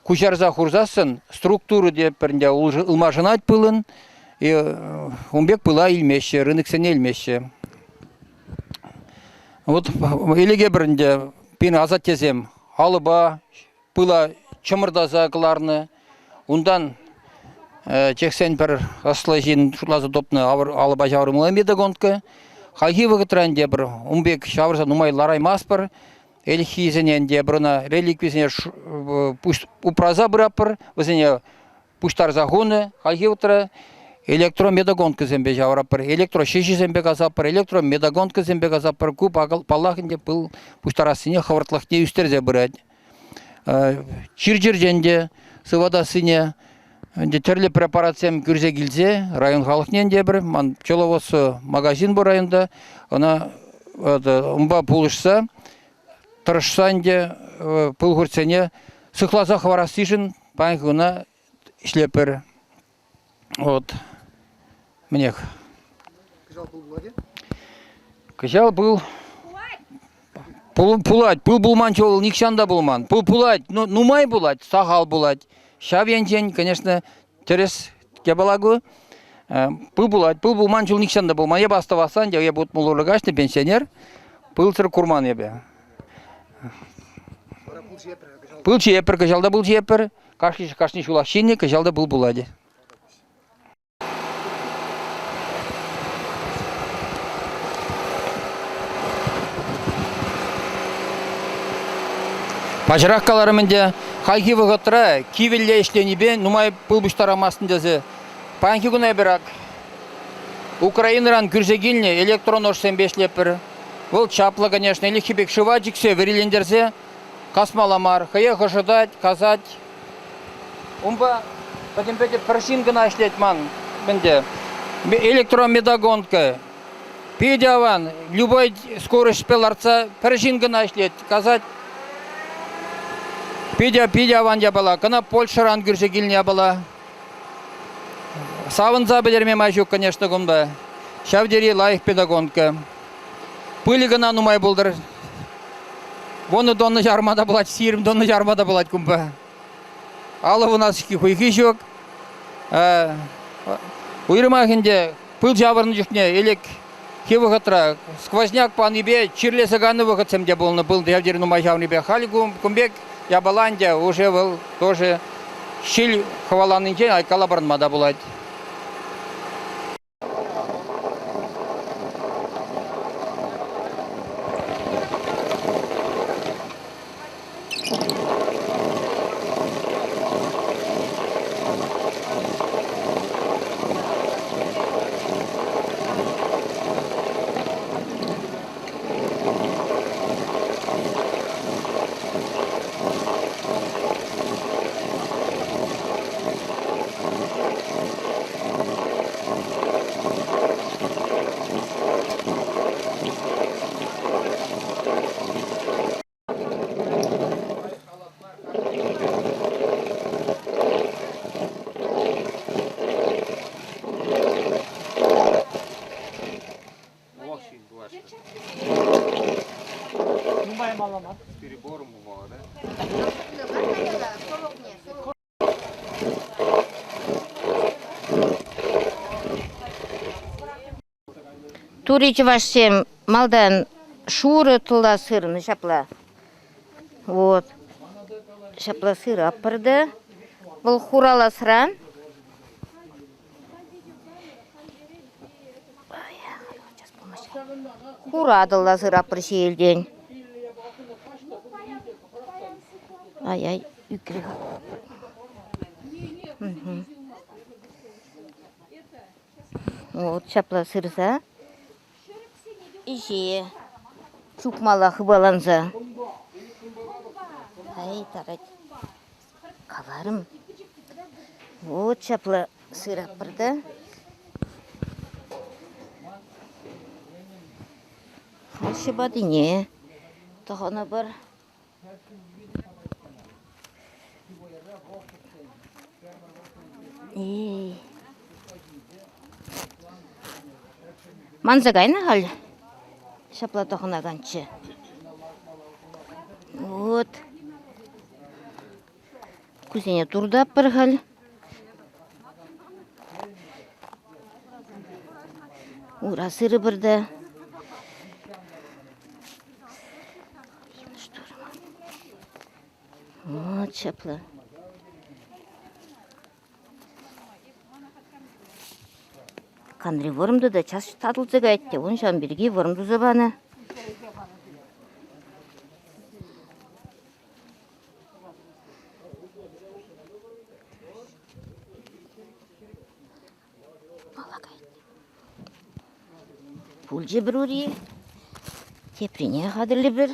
кучарза хурзасын, структуру деп пернде улмажынать пылын, и умбек пыла илмеше, рынок сене илмеше. Вот илеге бірінде пен азат тезем алыба, пыла чымырдаза қыларны, ундан чексен бір аслы жин шутлазы топны алыба жаврымылы медагонтка, халхи вағытран де бір умбек шавырса нумай ларай маспыр, эльхизенен де бұрына реликвизіне упраза бұраппыр, өзіне пуштар загоны, халхи утра электромедагонка зембе жавраппыр, электрощечи зембе газаппыр, электромедагонка зембе газаппыр, куп паллахынде бұл пуштарасыне хавыртлахне үстерзе бұрад. Чиржерденде сывадасыне терлі препарациям күрзе келзе, район халықнен де бір, пчеловосы магазин бұл районда, она умба пулышса, тұрышсан де пыл хүрцене сықлаза хварасышын, паңғына ішлепір. Вот. Мнех. Кыжал был пулать, пыл булман чол, никшанда булман. Пулать, нумай булать, сағал булать. Шавенчен, конечно, терес кебалагу. Пыл булман чол, никшанда булман. Я баставасан, я буд мулурлагашный пенсионер. Пыл сыр курман ебе. Пыл чепер, кыжалда был чепер. Кашни шулахшинне, кыжалда был булади. Пажыраққаларымында халқи вғытыра кивелле ішленебе нумай пылбыштарамасын дезі. Панки күнай бірақ. Украинаран күрзегіліне электрон оршсен бешлепір. Бұл чаплы, конечно, или хибек шываджиксе вірелендерзе касмаламар. Хая хошыдать, казать. Умба потемпете прошингына ішлет ман. Электромедагонка. Педиаван, любой скорость спеларца прошингына ішлет, казать. Пидя вандя была, кана Польшаран гүрсегилне была. Савын забелерме мажук, конечно, гумда. Шавдери лайх педагонка. Пыли гана нумай булдыр. Воны донны жармада булать, сирим донны жармада булать кумба. Алы у нас хуйхи жок. Уйрымахинде пыл жабырны жүхне, елек хевығытра. Сквозняк пан ебе, чирлесі ганы вғытсем де болны был, девдері нумай жавны бе. Хали кумбек. Я Баландия уже был тоже щель хваланынче айкала барынмада булать. Турич вашем малдан шуры тыла сырны шапла. Вот. Шапла сыр апырды. Бұл хурала сыран. Хурадыла сыр апыр шейлден. Ай-ай, үкірі. Вот, шапла сырса. Иже чукмала хыбаланса. Ай, тарать. Каларым. Вот шапла сыр апырды. Шыбады не. Тағана бар. Манзагайна хал. Шапла тағана ганчы. Вот. Кузене турда бір хал. Ура сыры бірді. Вот шапла. Кандри вормду да час татылцыга айтты. Он шам берги вормду забаны. же bir uğrayı. Teprine kadırlı bir.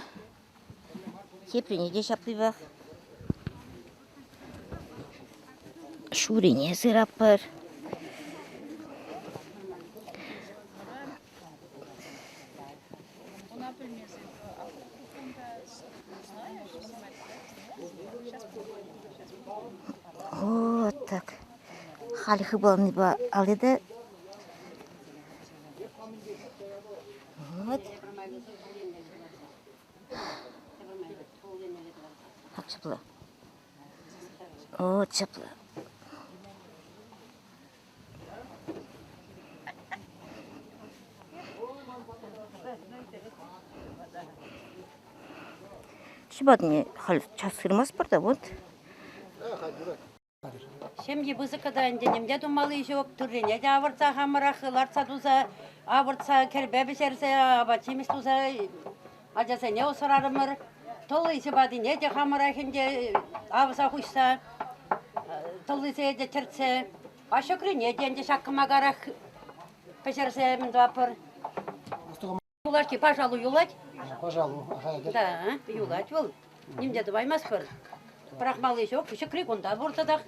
Teprine de şaplı bak. Şurine sırap var. Вот так. Хали хыбалны ба алыды. Вот. Как чаплы. Вот чаплы. Чебатни хали час сырмас бар да вот. Şimdi bızıkıda indiğimde dumalı yok türüne de avırsa hamırakılar saduza avırsa kerbe biçerse abaçimiz tuza acasa ne o sorarımır tolu işi badi ne de hamırakınca avsa kuşsa tolu işi de çırtsa aşıkırı ne de şakkıma garak pişerse min dapır ular ki paşalı yulak Пожалуй. Ага, gel. da yulak yul nimde de baymaz pır bırakmalı yok şıkırı kunda burada da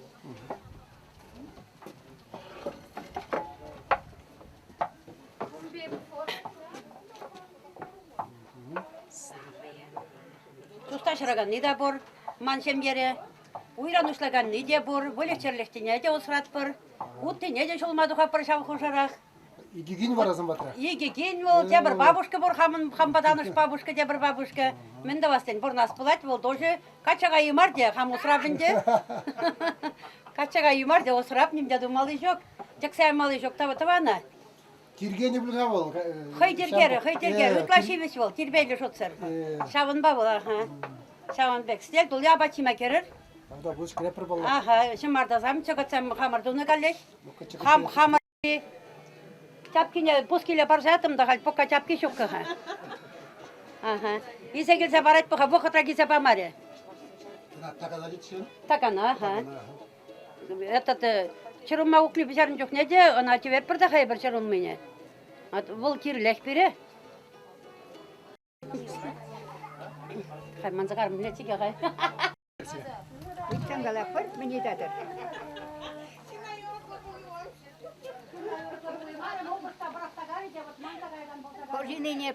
Tuştaşıragan ne de bor, manşem yere, uyranışlagan ne de bor, böyle çerlekti ne de osrat bor, utti ne de şolmadı kapır şav koşarak. İki gün var azın batra. İyi gün ol, te bir babuşka bor, ham badanış babuşka, te bir babuşka. Men de vasten bor nas pılat vol, doje kaçaga yımar de, ham osrabınca. Kaçaga yımar de osrab, nim de dumalı yok. Tek saymalı yok, tavana. Tirgeni bulga bol. Hayır, ütlaşıymış vol, tirbeyli şotsar. Şavın babul, aha. Şavın bek, stel dol ya baçıma gelir. Orada bu skreper bol. Aha, şımarda zam çıkatsam hamardunu kalleş. Hamar. Çapkine puskile parsatım da hal poka çapki şok ha. Aha. İse gelse barat poka bu katra gelse pamare. Takada için. Takana ha. Этот çırılma ukli biçarın çok nece ona çever bir daha bir çırılmayı. At vol kirleş biri. Hayman zakar millet çıkıyor hay. Sen galak var, beni yeter. Korjinine,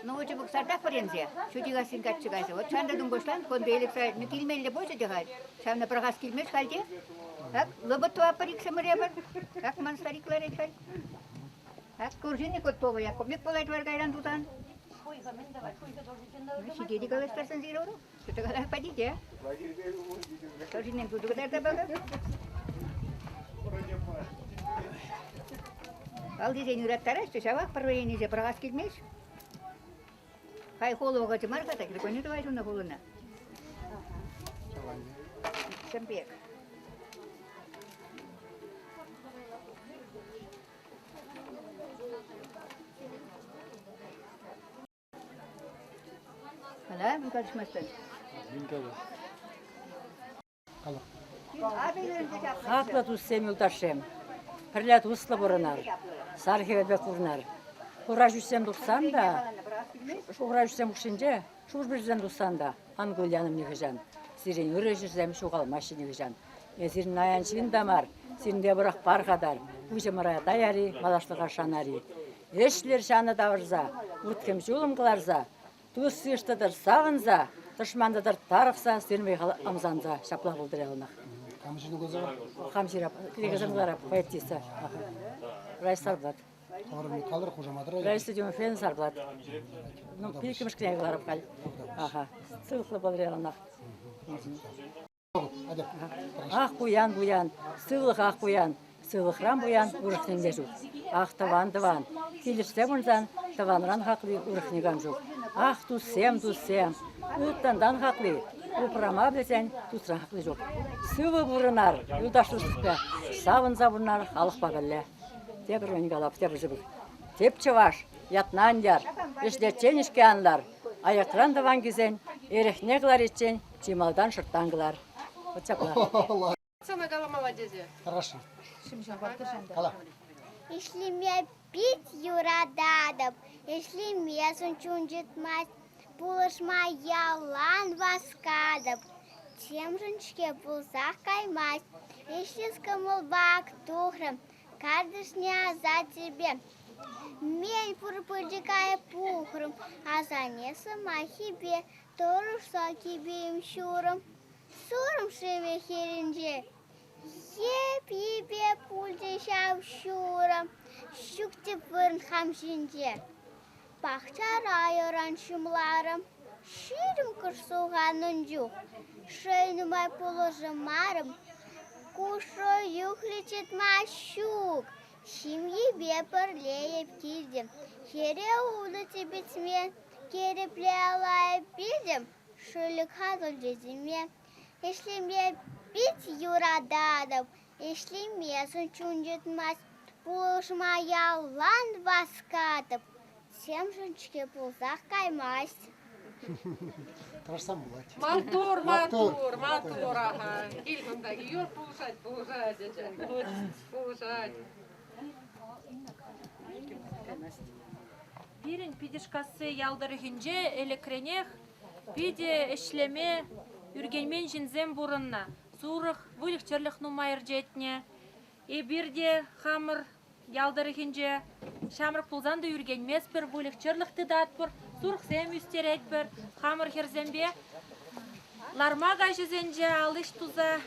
novoçu bu sardak parenze. Çocuk asin kaççıgaysa. O çanda dumboşlan, kondu elipsa nükilmeli boysa dihal. Şamna pragas kilmeş halde. Hak, lobat tuğa parik samırya var. Hak, mansariklar ekal. Hak, korjini kot pova ya. Komik polayt var gayran tutan. Şidedi kalastarsan zero. Kötü kadar padik ya. Korjinin kudu kadar da baga. Al diyeceğin ürettara işte şavak parvayenize pragas kilmeş. Hay holo vakati markata ki koyunu da şunda holuna. Sempiyek. Hala mı karışmazsın? Hakla tutsem yoldaşım. Pirlet usla boranar. Sarhive bek urnar. Uğraş üstem tutsan da, uğraş üstem uçunca, şur birden tutsan da, Angolyanım nügejan. Sirin uğraşırsam şu kalmaşı nügejan. Sirin ayançığın damar, sirin de bırak par kadar. Uçamaraya dayarı, malaşlığa şanarı. Eşler şanı davırza, urtkem jolum kılarza. Tuz sıçtıdır sağınza, düşmandadır tarıqsa, sirin amzanza, şaplaq buldıra almaq. Kamışını gözü var. Kamşirap, kirgizimlara poetisa. Reis sarbat. Kalır hocamadır. Reis diyorum fen sarbat. No pilkimiz kıyaglarım kal. Aha. Sığlıklı buldura almaq. Hadi. Ah buyan, sığlık ah buyan. Sığlıkran buyan, urıqnen de жоқ. Ah tavan. Kilişte bundan, tavanran haqlı urıqnegan жоқ. Ah tussem. Üttandan haqlı. Uprama bilsen, tutran haqlı жоқ. Sıvı burunar, yoldaşlıqta. Savın zabırnar, hалық бағылы. Tebir öngü alap, tebir zıbır. Tepçevaş, yatnanlar, işletçen işkanlar. Ayakran davan güzen, erehneğler için, cimaldan şırttanğılar. Uçaklar. Хорошо. Kala. Если мне Бит юрададып, ешлемесін чунжитмас, булышма ялан васкадып. Темжінчке булзақ каймас, ешлескіміл бак тухрым, кардышня за тебе. Мен пурпыдикая пухрым, а за несыма хибе, торушса кибеем шурым. Сурым шеве херинже, ебе пульде шав шурым, шукте пырн хамшинже. Бақча райоран шумларым, ширым кырсуғанын жуқ, шайнымай положымарым, кушо юхличет машук, шимьи бепырлееп килдім, хере улы тебетмен, керепле алайып білдім, шөлік хазыл жезіме, ешлеме бит юрададып, ешлемесін чунжетмас, булышма ялан васкатып, Семжінчке бұлзақ каймас. Тырышсам болады. Матур, ага. Келгімдегі юр бұлжать. Бирин пидишкасы ялдырыгынже элекренех, пиде эшлеме үргенмен жинзем бурынна. Сурық вылық черлік нумайыр жетіне. Бирде хамыр ялдырыгынже шамрық пулзанды үргенмес бір вылық черлікті дат бір. Сурық зем үстерет бір. Хамыр херзембе лармага жезенже алыш туза.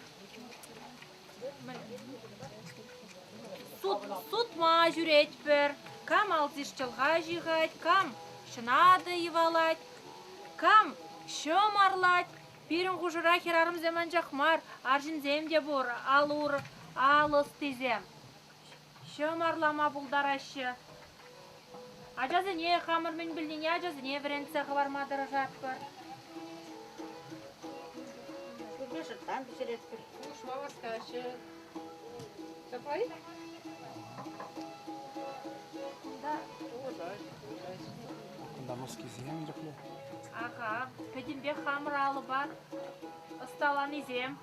Сутма жүрет бір. Кам алзышчылға жиғайт, кам шынады евалайт, кам шөм арлайт. Бірін ғұжыра херарым земан жақмар, аржын земде бұр, алур, алыс тезем. Шөм арлама бұлдар ашы. Ажазы не қамыр мен білдене, ажазы не біренцеғі бармадыры жат бір. Там түсірет бір. Ұшма басқашы. Сапай? Кында носки зем жықлы. Аға, пөдімбе қамыр алы бар, ұсталан изем.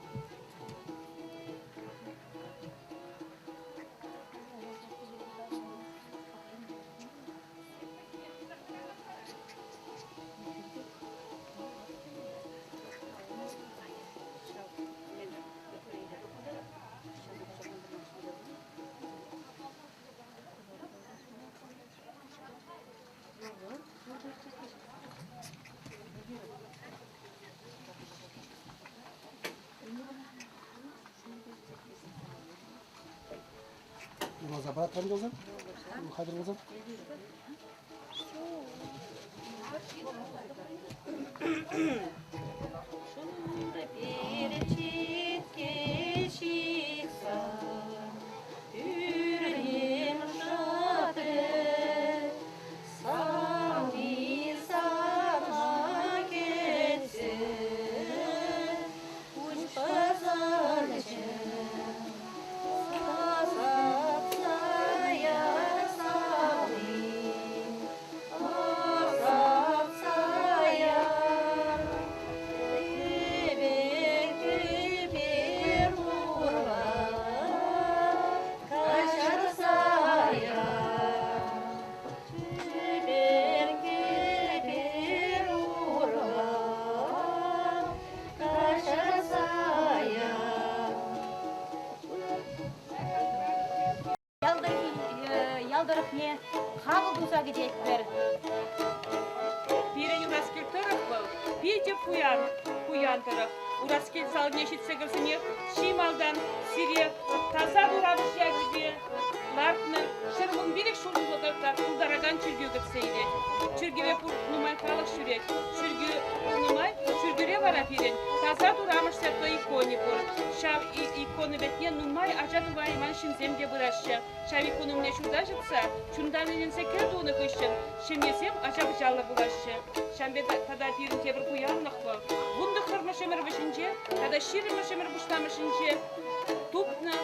Забрать там должен? Хадр должен? Ялдырық не қабыл бұза кететпір. Бірін ұраскел тұрық бұл, бейде пуяндырық. Ұраскел сал нешітсе кірсіне шималдан сире таза бұрадыш ягіде. Лартны шырмын берек шолын бұдырта құлдараган чүрге кірсейді. Чүргеве бұл нұмай қалық шүрет. Чүрге нұмай чүргере бара берен. Таза бұрамыш сәтті иконы бұл. Шав иконы бәтне нұмай ажады вайман шинземде бұрашы. Шав иконы мне шуда жықса, чунданыненсе кәді оны көшін. Шемесем ажабы жалы бұлашы. Шамбе тада бірін тебір бұянлық бұл. Бұнды қырмыш өмір бішінже, тада ширымыш өмір бұштамышынже. Тупны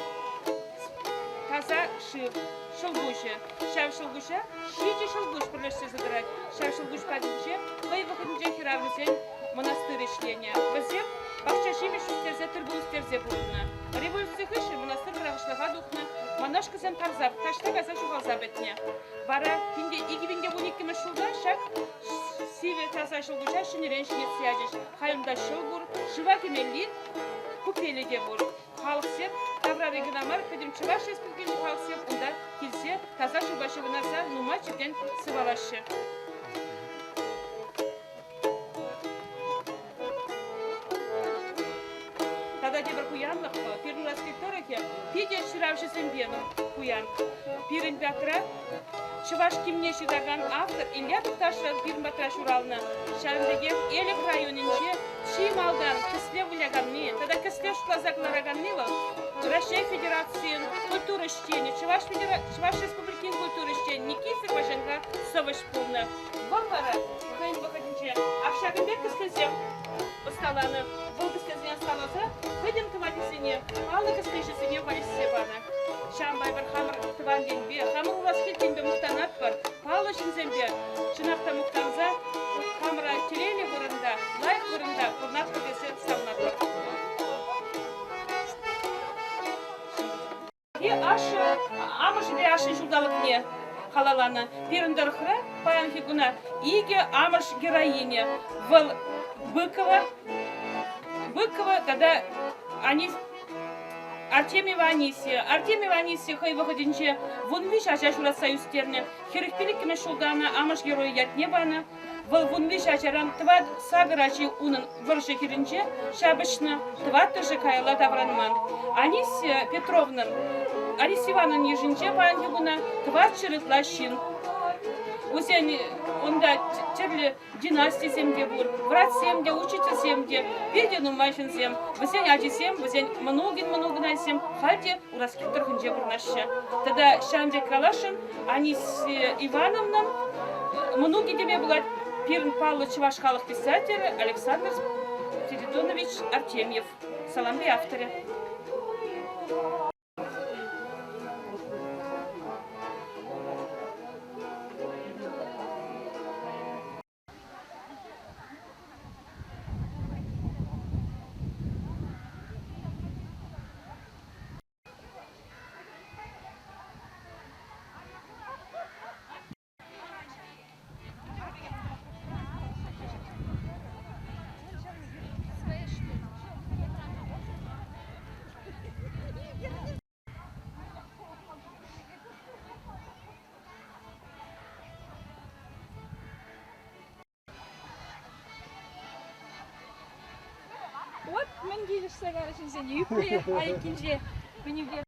таза шылгушы. Шав шылгуша, шиде шылгуш бірлешсе зыдырать. Шав шылгуш падынше, лай вақытынже хиравлысен монастырь ішлене. Візем бақша шемеш үстерзе, түрбі үстерзе болуына. Революция хыши, монастыр бірағышлыға дұқны, манашқы сен тарзап, ташта қаза жұғалзап етіне. Бара, хинде 2012 жылда шак сиве таза жылғыша шынерен шынет сияжеш. Хайымда шыл бұр, жыва кемелін, күпелі де бұр. Халық сеп, Тавра регионамар, кәдім Чуваш республикасы халық сеп, онда келсе, таза жыбашы вынаса, нума жерден сывалашы. Тогда дебір куянлық, первый раз кекторыке, пиде шыравшы сенбену куян. Пирін бәкірі, Чуваш кемне шыдаган автор Илья Тукташрат пирін бәкірі шуралны. Шарындеген Элек районынче Чим алдан кісле вылаганны, тогда кісле шуклазаклараганны был. Россия Федерациян культура чтения, Чуваш Республикин культура чтения, Никита Башенко совыш полна. Варвара, кайын выходинче, Акшагынбек кіскізем ұсталаны, бұл кіскізен ұсталаса, кайден кымадесіне, алы кіскішесіне валіссе бана. Шамбай бір хамыр тыван денбе, хамыр улас келденбе мұқтанат бар, палы шынзембе, шынақта мұқтанза, хамыра телелі бұрында, лайк бұрында, бұрнат көбесі савнат бар. И ашы, амышыде ашы жудалық не қалаланы. Періндірхры, паян фигуна, иге амыш героине. Выл Быкова, тогда Артемьева Анисия, хай выходинче, вон виш ажашура союзтерне, херекпелик кеме шулдана, амыш герой ятне бана, вон виш ажаран, твад сагырачи унын выршы херинче, шабышны, твад тоже кайла тавранман. Анисия Петровнан, Анисия Ивановна ежинче, паян фигуна, твад чырытла шин. Усен онда терлі династия семде бур, врат семде, учитель семде, перде нумайшын сем, высен ачи сем, высен многин айсем, халде ураскит тұрхынже бурнашы. Тогда шанде калашын, Анисия Ивановна, многи деме булат Пирн Павлович ваш халық писатель Александр Спиридонович Артемьев, саламды авторе. Вот, мен келіп сағар үшін сен үйіппе, ай келже, күнігер.